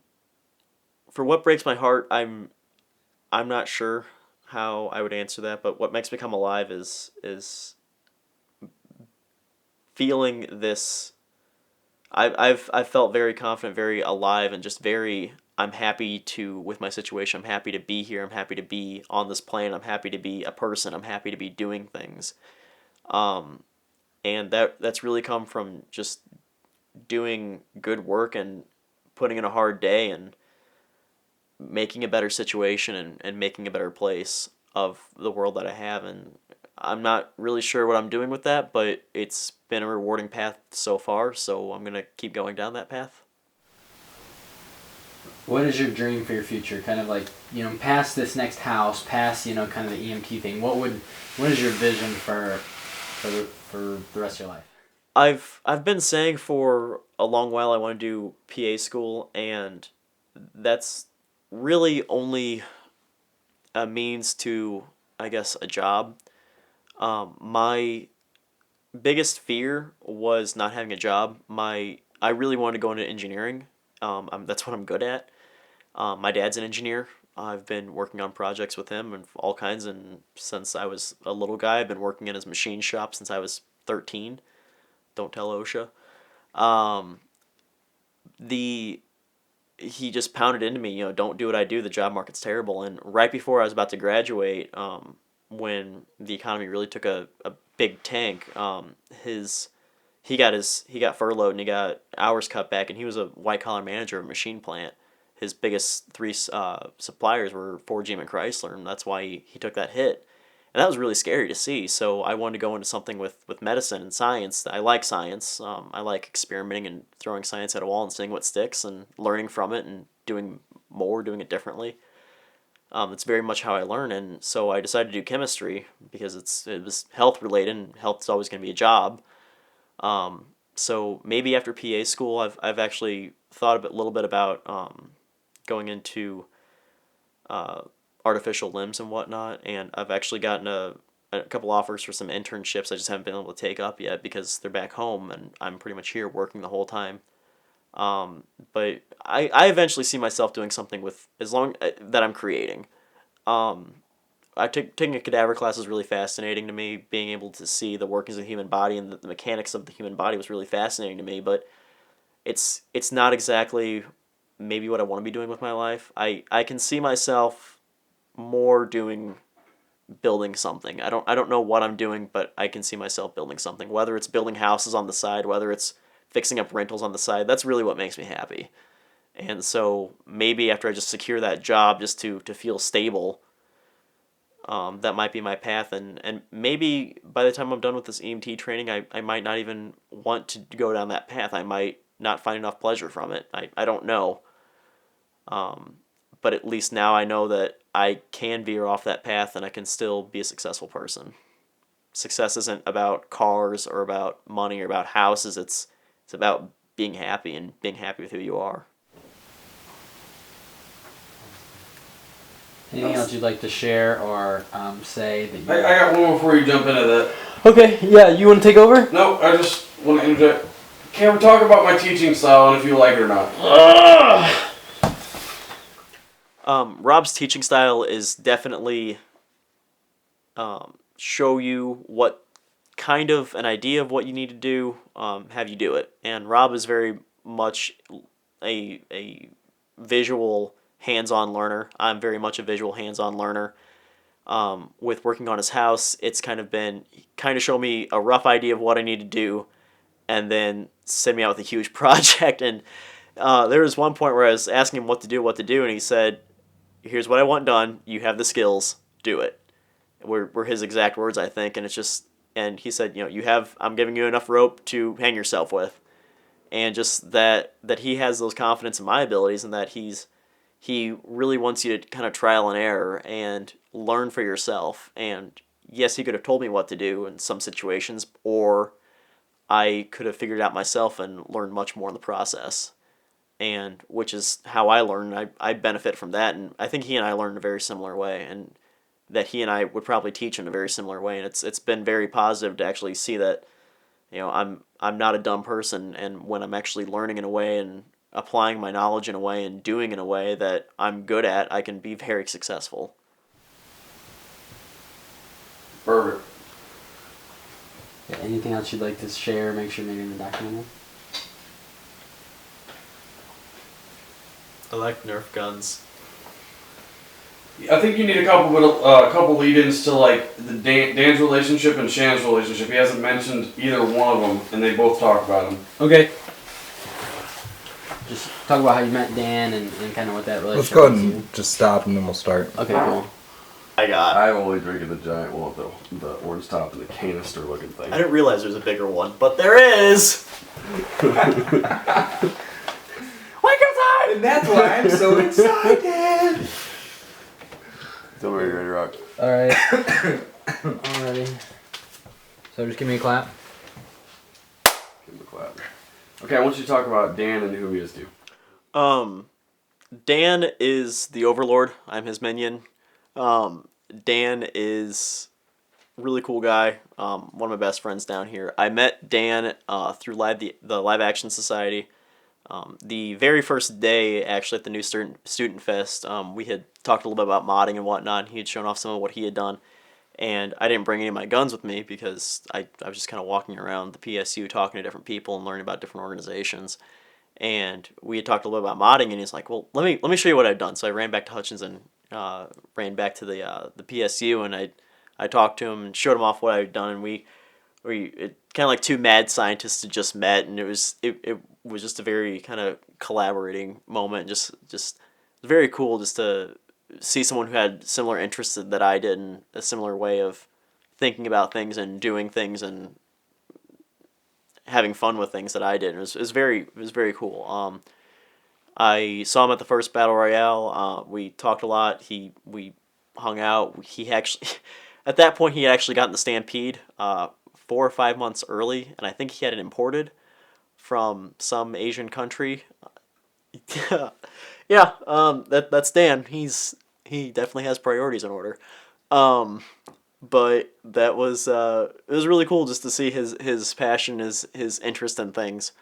for what breaks my heart, I'm not sure how I would answer that, but what makes me come alive is feeling this. I've felt very confident, very alive, and just very. I'm happy with my situation. I'm happy to be here. I'm happy to be on this plane. I'm happy to be a person. I'm happy to be doing things, and that's really come from just doing good work and putting in a hard day and making a better situation and making a better place of the world that I have. And I'm not really sure what I'm doing with that, but it's been a rewarding path so far, so I'm going to keep going down that path. What is your dream for your future? Kind of like, past this next house, past, kind of the EMT thing. What is your vision for the rest of your life? I've been saying for a long while I want to do PA school, and that's really only a means to, I guess, a job. My biggest fear was not having a job. I really wanted to go into engineering. That's what I'm good at. My dad's an engineer. I've been working on projects with him and all kinds, and since I was a little guy, I've been working in his machine shop since I was 13. Don't tell OSHA. He just pounded into me, don't do what I do. The job market's terrible. And right before I was about to graduate, when the economy really took a big tank, he got furloughed and he got hours cut back, and he was a white collar manager of a machine plant. His biggest three suppliers were Ford, GM, and Chrysler, and that's why he took that hit. And that was really scary to see. So I wanted to go into something with medicine and science. I like science. I like experimenting and throwing science at a wall and seeing what sticks and learning from it and doing it differently. It's very much how I learn. And so I decided to do chemistry because it was health related, and health's always going to be a job. So maybe after PA school, I've actually thought a little bit about going into artificial limbs and whatnot, and I've actually gotten a couple offers for some internships I just haven't been able to take up yet because they're back home and I'm pretty much here working the whole time. But I eventually see myself doing something with, as long that I'm creating. Taking a cadaver class is really fascinating to me. Being able to see the workings of the human body and the mechanics of the human body was really fascinating to me, but it's not exactly maybe what I want to be doing with my life. I can see myself more building something. I don't know what I'm doing, but I can see myself building something. Whether it's building houses on the side, whether it's fixing up rentals on the side, that's really what makes me happy. And so maybe after I just secure that job just to feel stable, that might be my path. And maybe by the time I'm done with this EMT training, I might not even want to go down that path. I might not find enough pleasure from it. I don't know. But at least now I know that I can veer off that path and I can still be a successful person. Success isn't about cars or about money or about houses. It's about being happy and being happy with who you are. Anything else you'd like to share or say that you... I got one before you jump into that. Okay, yeah, you want to take over? No, I just want to interject. Can we talk about my teaching style and if you like it or not? Rob's teaching style is definitely show you what kind of an idea of what you need to do, have you do it. And Rob is very much a visual hands-on learner. I'm very much a visual hands-on learner. With working on his house, it's kind of show me a rough idea of what I need to do and then send me out with a huge project. And there was one point where I was asking him what to do, and he said, here's what I want done. You have the skills. Do it. Were his exact words, I think. And it's just, and he said, I'm giving you enough rope to hang yourself with. And just that he has those confidence in my abilities, and that he really wants you to kind of trial and error and learn for yourself. And yes, he could have told me what to do in some situations, or I could have figured it out myself and learned much more in the process. And which is how I learn. I benefit from that, and I think he and I learn in a very similar way, and that he and I would probably teach in a very similar way. And it's been very positive to actually see that, I'm not a dumb person, and when I'm actually learning in a way and applying my knowledge in a way and doing in a way that I'm good at, I can be very successful. Perfect. Yeah, anything else you'd like to share, make sure maybe in the document? I like Nerf guns. I think you need a couple lead-ins to like the Dan's relationship and Shan's relationship. He hasn't mentioned either one of them, and they both talk about them. Okay. Just talk about how you met Dan and kind of what that relationship Let's go ahead was. and just stop and then we'll start. Okay, cool. I'm only drinking the giant one with the orange top and the canister looking thing. I didn't realize there was a bigger one, but there is! And that's why I'm so excited. Tell me you're ready to rock. Alright. Alrighty. So just give me a clap. Give him a clap. Okay, I want you to talk about Dan and who he is to. Dan is the overlord. I'm his minion. Dan is a really cool guy. One of my best friends down here. I met Dan through the Live Action Society. The very first day, actually, at the new student fest, we had talked a little bit about modding and whatnot. He had shown off some of what he had done, and I didn't bring any of my guns with me because I was just kind of walking around the PSU talking to different people and learning about different organizations. And we had talked a little bit about modding, and he's like, "Well, let me show you what I've done." So I ran back to Hutchins and ran back to the PSU, and I talked to him and showed him off what I'd done, and we kind of like two mad scientists had just met, and it was just a very kind of collaborating moment. Just very cool just to see someone who had similar interests that I did and a similar way of thinking about things and doing things and having fun with things that I did. It was very cool. I saw him at the first Battle Royale. We talked a lot. We hung out. He actually, at that point, he had actually gotten the Stampede 4 or 5 months early, and I think he had it imported from some Asian country. Yeah, that's Dan. He definitely has priorities in order. But that was it was really cool just to see his passion, his interest in things.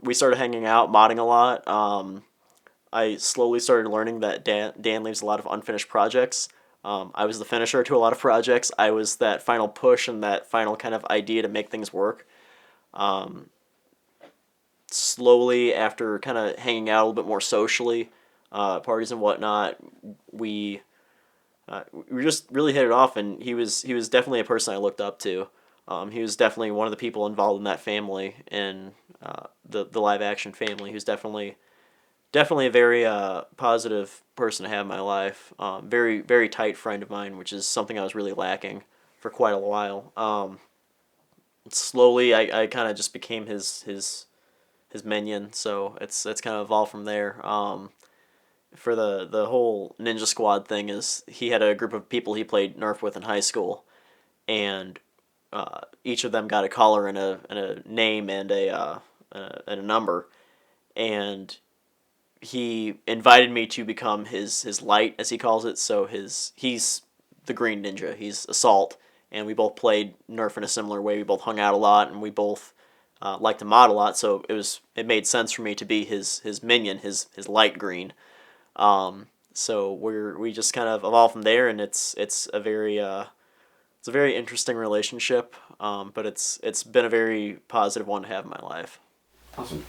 We started hanging out, modding a lot. I slowly started learning that Dan leaves a lot of unfinished projects. I was the finisher to a lot of projects. I was that final push and that final kind of idea to make things work. Slowly, after kind of hanging out a little bit more socially, parties and whatnot, we just really hit it off, and he was definitely a person I looked up to. He was definitely one of the people involved in that family, and the live action family. He was definitely definitely a very positive person to have in my life. Very, very tight friend of mine, which is something I was really lacking for quite a while. Slowly, I kind of just became his minion, so it's kind of evolved from there. For the whole Ninja Squad thing is he had a group of people he played Nerf with in high school, and each of them got a collar and a name and a number, and he invited me to become his light, as he calls it. So he's the green ninja, he's Assault, and we both played Nerf in a similar way. We both hung out a lot, and we both liked to mod a lot. So it made sense for me to be his minion, his light green. So we just kind of evolved from there, and it's a very interesting relationship. But it's been a very positive one to have in my life. Awesome.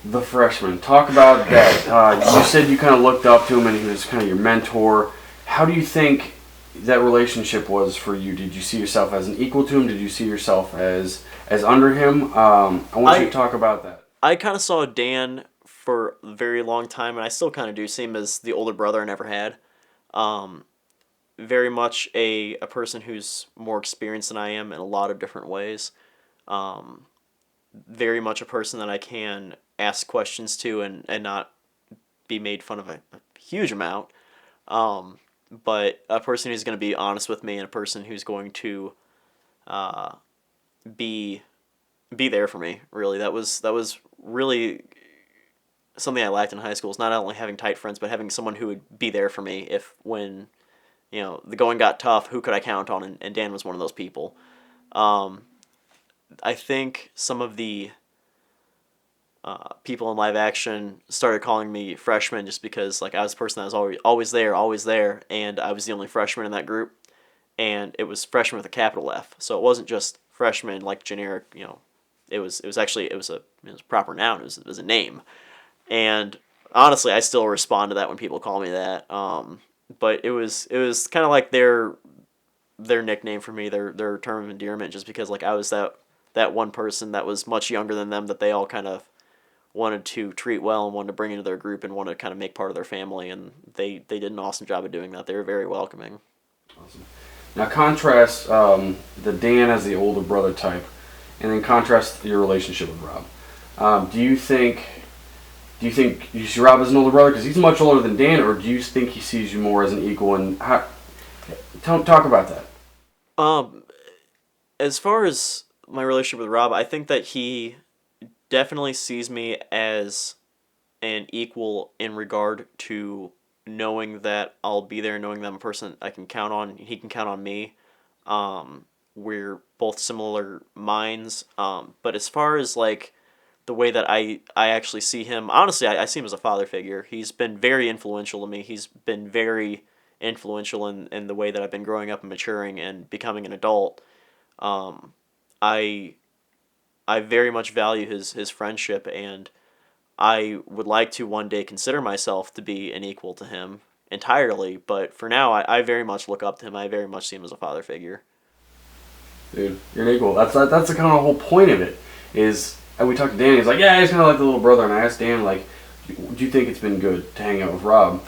The freshman. Talk about that. You said you kind of looked up to him and he was kind of your mentor. How do you think that relationship was for you? Did you see yourself as an equal to him? Did you see yourself as under him? I want you to talk about that. I kind of saw Dan for a very long time, and I still kind of do see him as the older brother I never had. Very much a person who's more experienced than I am in a lot of different ways. Very much a person that I can ask questions to and not be made fun of a huge amount. But a person who's going to be honest with me and a person who's going to be there for me, really. That was really something I lacked in high school, is not only having tight friends, but having someone who would be there for me when the going got tough, who could I count on? And Dan was one of those people. I think some of the people in live action started calling me freshman just because I was the person that was always there, and I was the only freshman in that group, and it was freshman with a capital F. So it wasn't just freshman like generic. It was a proper noun. It was a name, and honestly, I still respond to that when people call me that. But it was kind of like their nickname for me, their term of endearment, just because I was that one person that was much younger than them that they all kind of wanted to treat well and wanted to bring into their group and wanted to kind of make part of their family, and they did an awesome job of doing that. They were very welcoming. Awesome. Now contrast the Dan as the older brother type, and then contrast your relationship with Rob. Do you think you see Rob as an older brother because he's much older than Dan, or do you think he sees you more as an equal? And talk about that. As far as my relationship with Rob, I think that he definitely sees me as an equal in regard to knowing that I'll be there, knowing that I'm a person I can count on, he can count on me. We're both similar minds, but as far as the way that I actually see him, honestly, I see him as a father figure. He's been very influential to me. He's been very influential in the way that I've been growing up and maturing and becoming an adult. I very much value his friendship, and I would like to one day consider myself to be an equal to him entirely, but for now, I very much look up to him. I very much see him as a father figure. Dude, you're an equal. That's the kind of whole point of it. And we talked to Dan, he's like, yeah, he's kind of like the little brother, and I asked Dan, do you think it's been good to hang out with Rob?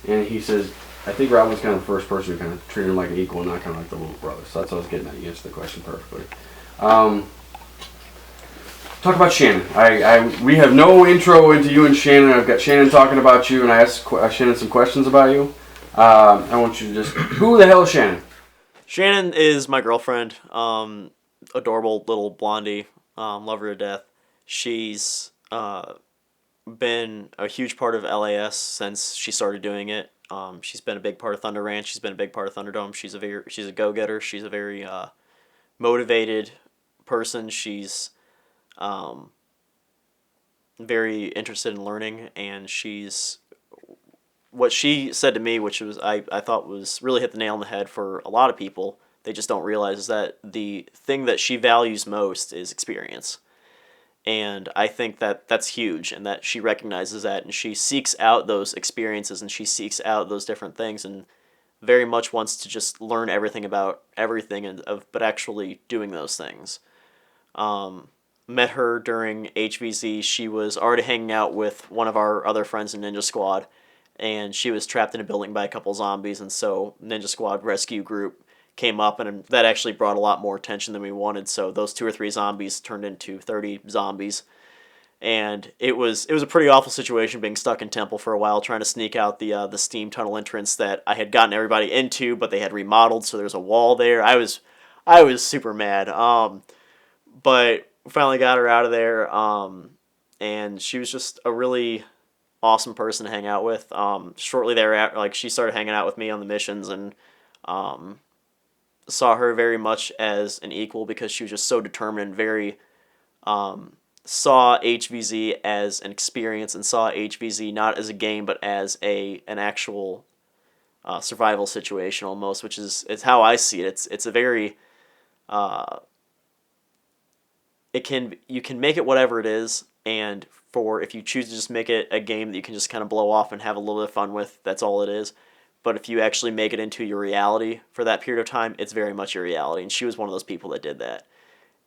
And he says, I think Rob was kind of the first person who kind of treated him like an equal, not kind of like the little brother. So that's what I was getting at. You answered the question perfectly. Talk about Shannon. We have no intro into you and Shannon. I've got Shannon talking about you, and I asked Shannon some questions about you. I want you to just... Who the hell is Shannon? Shannon is my girlfriend. Adorable little blondie. Love her to death. She's been a huge part of LAS since she started doing it. She's been a big part of Thunder Ranch. She's been a big part of Thunderdome. She's a go-getter. She's a very motivated person. She's very interested in learning, and what she said to me, which was I thought was really hit the nail on the head for a lot of people. They just don't realize is that the thing that she values most is experience. And I think that that's huge, and that she recognizes that, and she seeks out those experiences, and she seeks out those different things, and very much wants to just learn everything about everything, but actually doing those things. met her during HVZ. She was already hanging out with one of our other friends in Ninja Squad, and she was trapped in a building by a couple zombies, and so Ninja Squad rescue group came up, and that actually brought a lot more attention than we wanted, so those 2 or 3 zombies turned into 30 zombies. And it was a pretty awful situation being stuck in Temple for a while, trying to sneak out the steam tunnel entrance that I had gotten everybody into, but they had remodeled, so there's a wall there. I was super mad. But we finally got her out of there. And she was just a really awesome person to hang out with. Shortly thereafter, like, she started hanging out with me on the missions, and saw her very much as an equal because she was just so determined and very saw HVZ as an experience and saw HVZ not as a game but as an actual survival situation almost, which is how I see it. It's a very you can make it whatever it is, and if you choose to just make it a game that you can just kind of blow off and have a little bit of fun with, that's all it is. But if you actually make it into your reality for that period of time, it's very much your reality. And she was one of those people that did that.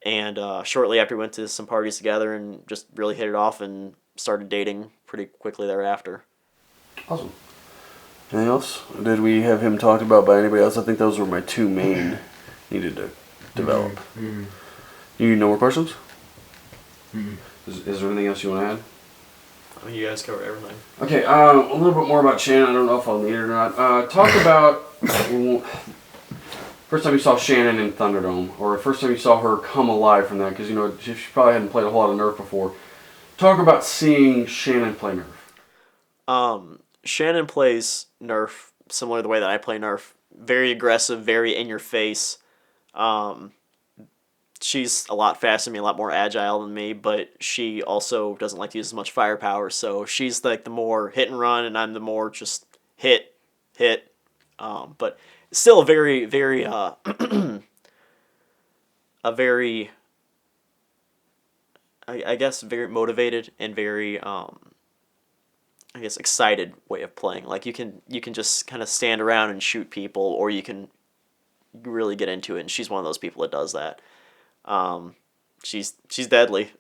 And shortly after, we went to some parties together and just really hit it off and started dating pretty quickly thereafter. Awesome. Anything else? Did we have him talked about by anybody else? I think those were my 2 main needed to develop. Mm-hmm. You no more questions? Mm-hmm. Is there anything else you want to add? I mean, you guys covered everything. Okay, a little bit more about Shannon. I don't know if I'll need it or not. Talk about first time you saw Shannon in Thunderdome, or first time you saw her come alive from that, because she probably hadn't played a whole lot of Nerf before. Talk about seeing Shannon play Nerf. Shannon plays Nerf similar to the way that I play Nerf. Very aggressive, very in your face. She's a lot faster than me, a lot more agile than me, but she also doesn't like to use as much firepower, so she's like the more hit and run, and I'm the more just hit. But still very, very, a very, I guess, very motivated and very, excited way of playing. Like, you can just kind of stand around and shoot people, or you can really get into it, and she's one of those people that does that. She's deadly.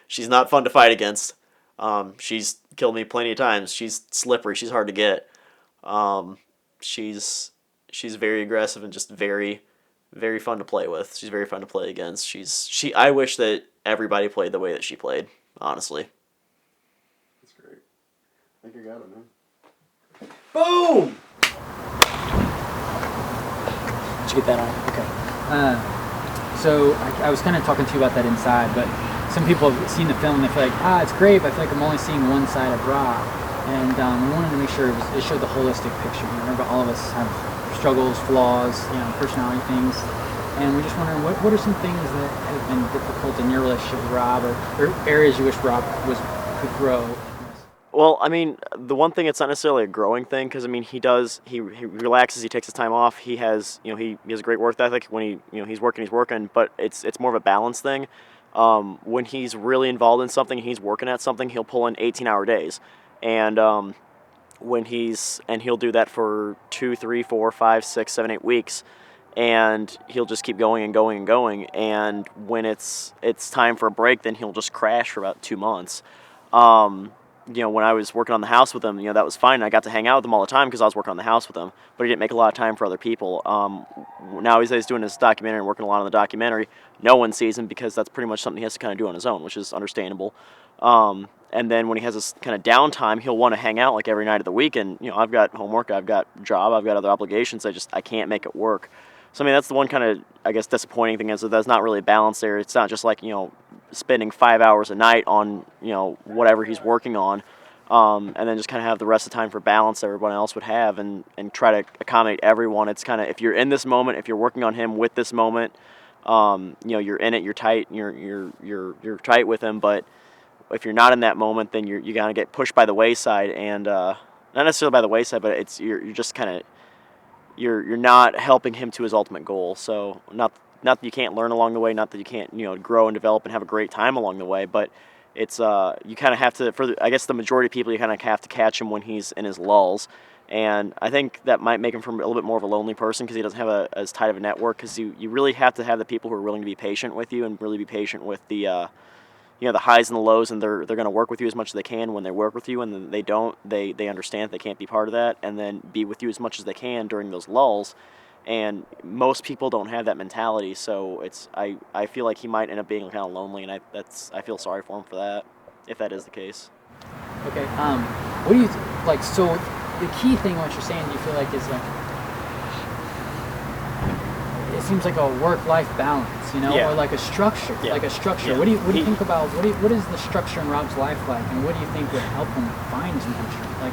She's not fun to fight against. She's killed me plenty of times. She's slippery. She's hard to get. She's very aggressive and just very, very fun to play with. She's very fun to play against. I wish that everybody played the way that she played, honestly. That's great. I think I got it, man. Boom! Did you get that on? Okay. So I was kind of talking to you about that inside, but some people have seen the film and they feel like, it's great, but I feel like I'm only seeing one side of Rob. And we wanted to make sure it showed the holistic picture. Remember, all of us have struggles, flaws, personality things. And we just wondering, what are some things that have been difficult in your relationship with Rob, or areas you wish Rob could grow? Well, I mean, the one thing, it's not necessarily a growing thing, because I mean, he relaxes, he takes his time off, he has a great work ethic. When he's working, but it's more of a balance thing. When he's really involved in something, he's working at something, he'll pull in 18-hour days, and he'll do that for 2, 3, 4, 5, 6, 7, 8 weeks, and he'll just keep going and going and going. And when it's time for a break, then he'll just crash for about 2 months. When I was working on the house with him, that was fine. I got to hang out with him all the time because I was working on the house with him, but he didn't make a lot of time for other people. Now he's doing his documentary and working a lot on the documentary. No one sees him because that's pretty much something he has to kind of do on his own, which is understandable. And then when he has this kind of downtime, he'll want to hang out like every night of the week. And, I've got homework, I've got job, I've got other obligations. I can't make it work. So, I mean, that's the one kind of, I guess, disappointing thing, is that there's not really a balance there. It's not just like, spending 5 hours a night on, whatever he's working on, and then just kind of have the rest of the time for balance that everyone else would have, and try to accommodate everyone. It's kind of, if you're in this moment, if you're working on him with this moment, you're in it, you're tight, you're tight with him. But if you're not in that moment, then you're gonna get pushed by the wayside, and not necessarily by the wayside, but you're just kind of, you're not helping him to his ultimate goal. So not that you can't learn along the way, not that you can't grow and develop and have a great time along the way, but it's you kind of have to, I guess the majority of people, you kind of have to catch him when he's in his lulls. And I think that might make him from a little bit more of a lonely person, because he doesn't have as tight of a network, because you really have to have the people who are willing to be patient with you and really be patient with the you know, the highs and the lows, and they're going to work with you as much as they can. When they work with you and then they don't, they understand they can't be part of that, and then be with you as much as they can during those lulls. And most people don't have that mentality, so I feel like he might end up being kind of lonely, and I feel sorry for him for that, if that is the case. Okay. What do you like? So the key thing, what you're saying, do you feel like is like it seems like a work-life balance, you know, Yeah. or like a structure, Yeah. like a structure. Yeah. What do you think about what is the structure in Rob's life like, and what do you think would help him find some structure? Like,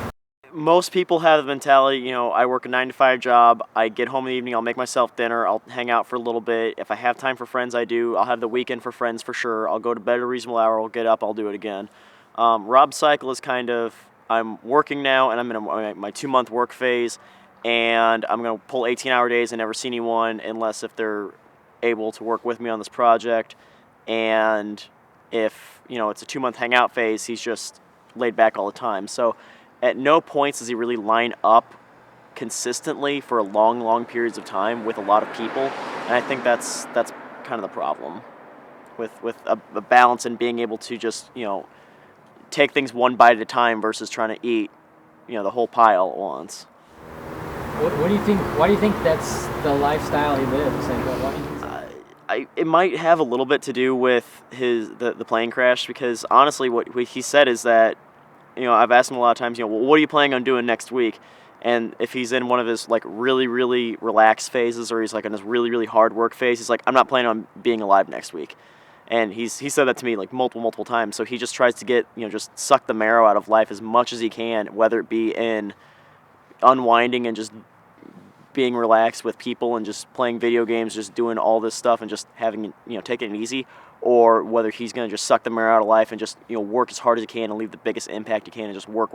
Most people have the mentality, you know, I work a 9-to-5 job, I get home in the evening, I'll make myself dinner, I'll hang out for a little bit. If I have time for friends, I do. I'll have the weekend for friends for sure. I'll go to bed at a reasonable hour, I'll get up, I'll do it again. Rob's cycle is kind of, I'm working now, and I'm in my 2-month work phase, and I'm going to pull 18-hour days and never see anyone unless if they're able to work with me on this project. And if, you know, it's a 2-month hangout phase, he's just laid back all the time. So at no points does he really line up consistently for long periods of time with a lot of people, and I think that's kind of the problem with a balance and being able to just, you know, take things one bite at a time versus trying to eat, you know, the whole pile at once. what do you think? Why do you think that's the lifestyle he lives? Like, why do you think It might have a little bit to do with the plane crash, because honestly what he said is that, you know, I've asked him a lot of times, you know, well, what are you planning on doing next week? And if he's in one of his like really relaxed phases, or he's like in his really hard work phase, he's like, I'm not planning on being alive next week. And he said that to me like multiple times. So he just tries to get, you know, just suck the marrow out of life as much as he can, whether it be in unwinding and just being relaxed with people and just playing video games, just doing all this stuff and just having, you know, taking it easy, or whether he's going to just suck the marrow out of life and just, you know, work as hard as he can and leave the biggest impact he can and just work.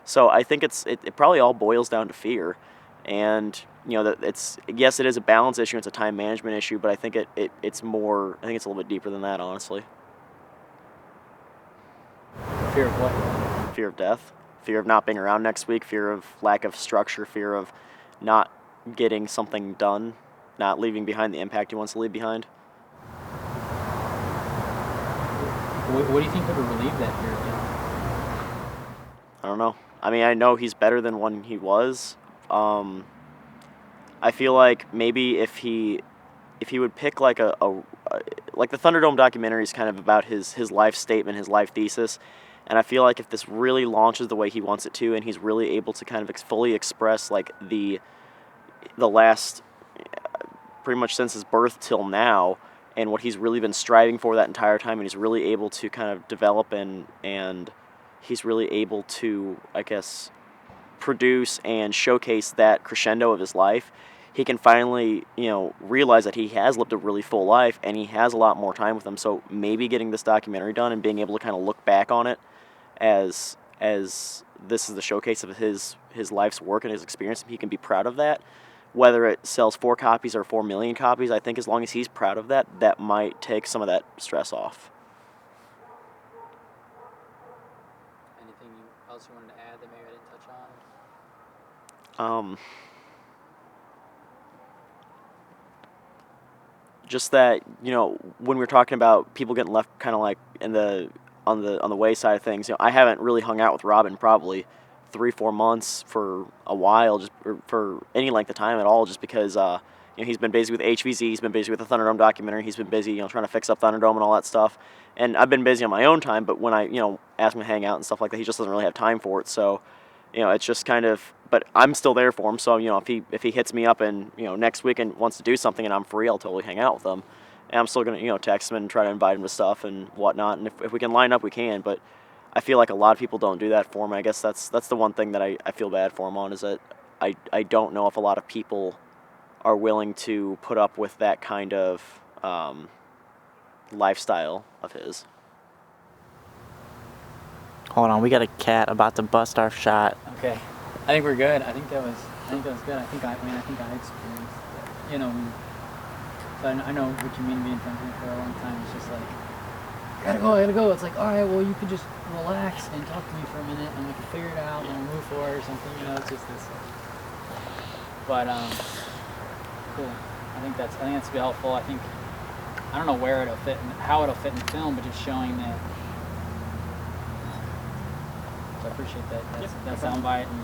So I think it probably all boils down to fear. And, you know, that yes, it is a balance issue, it's a time management issue, but I think it's more, I think it's a little bit deeper than that, honestly. fear of what? Fear of death, fear of not being around next week, fear of lack of structure, fear of not getting something done, not leaving behind the impact he wants to leave behind. What do you think would relieve that fear of death? I don't know. I mean, I know he's better than when he was. I feel like maybe if he would pick like like the Thunderdome documentary is kind of about his life statement, his life thesis, and I feel like if this really launches the way he wants it to, and he's really able to kind of fully express like the last pretty much since his birth till now, and what he's really been striving for that entire time, and he's really able to kind of develop and he's really able to, I guess, produce and showcase that crescendo of his life, he can finally, you know, realize that he has lived a really full life and he has a lot more time with him. So maybe getting this documentary done and being able to kind of look back on it as this is the showcase of his life's work and his experience, he can be proud of that. Whether it sells 4 copies or 4 million copies, I think as long as he's proud of that, that might take some of that stress off. Anything else you wanted to add that maybe I didn't touch on? Just that, you know, when we're talking about people getting left kind of like on the wayside of things, you know, I haven't really hung out with Rob in probably 3-4 months for a while, just for any length of time at all, just because you know, he's been busy with HVZ, he's been busy with the Thunderdome documentary, he's been busy, you know, trying to fix up Thunderdome and all that stuff, and I've been busy on my own time. But when I, you know, ask him to hang out and stuff like that, he just doesn't really have time for it. So, you know, it's just kind of, but I'm still there for him. So, you know, if he hits me up and, you know, next week and wants to do something and I'm free, I'll totally hang out with him. And I'm still gonna, you know, text him and try to invite him to stuff and whatnot. And if we can line up, we can. But I feel like a lot of people don't do that for him. I guess that's the one thing that I feel bad for him on, is that I don't know if a lot of people are willing to put up with that kind of lifestyle of his. Hold on, we got a cat about to bust our shot. Okay, I think we're good. I think that was good. I think I experienced that. You know, so I know what you mean being friends with me for a long time. It's just like, I gotta go. It's like, all right, well, you could just relax and talk to me for a minute, and we can figure it out, and we'll move forward or something. You know, it's just this. But cool. I think that's be helpful. I think I don't know where it'll fit and how it'll fit in the film, but just showing that. So I appreciate that. That soundbite and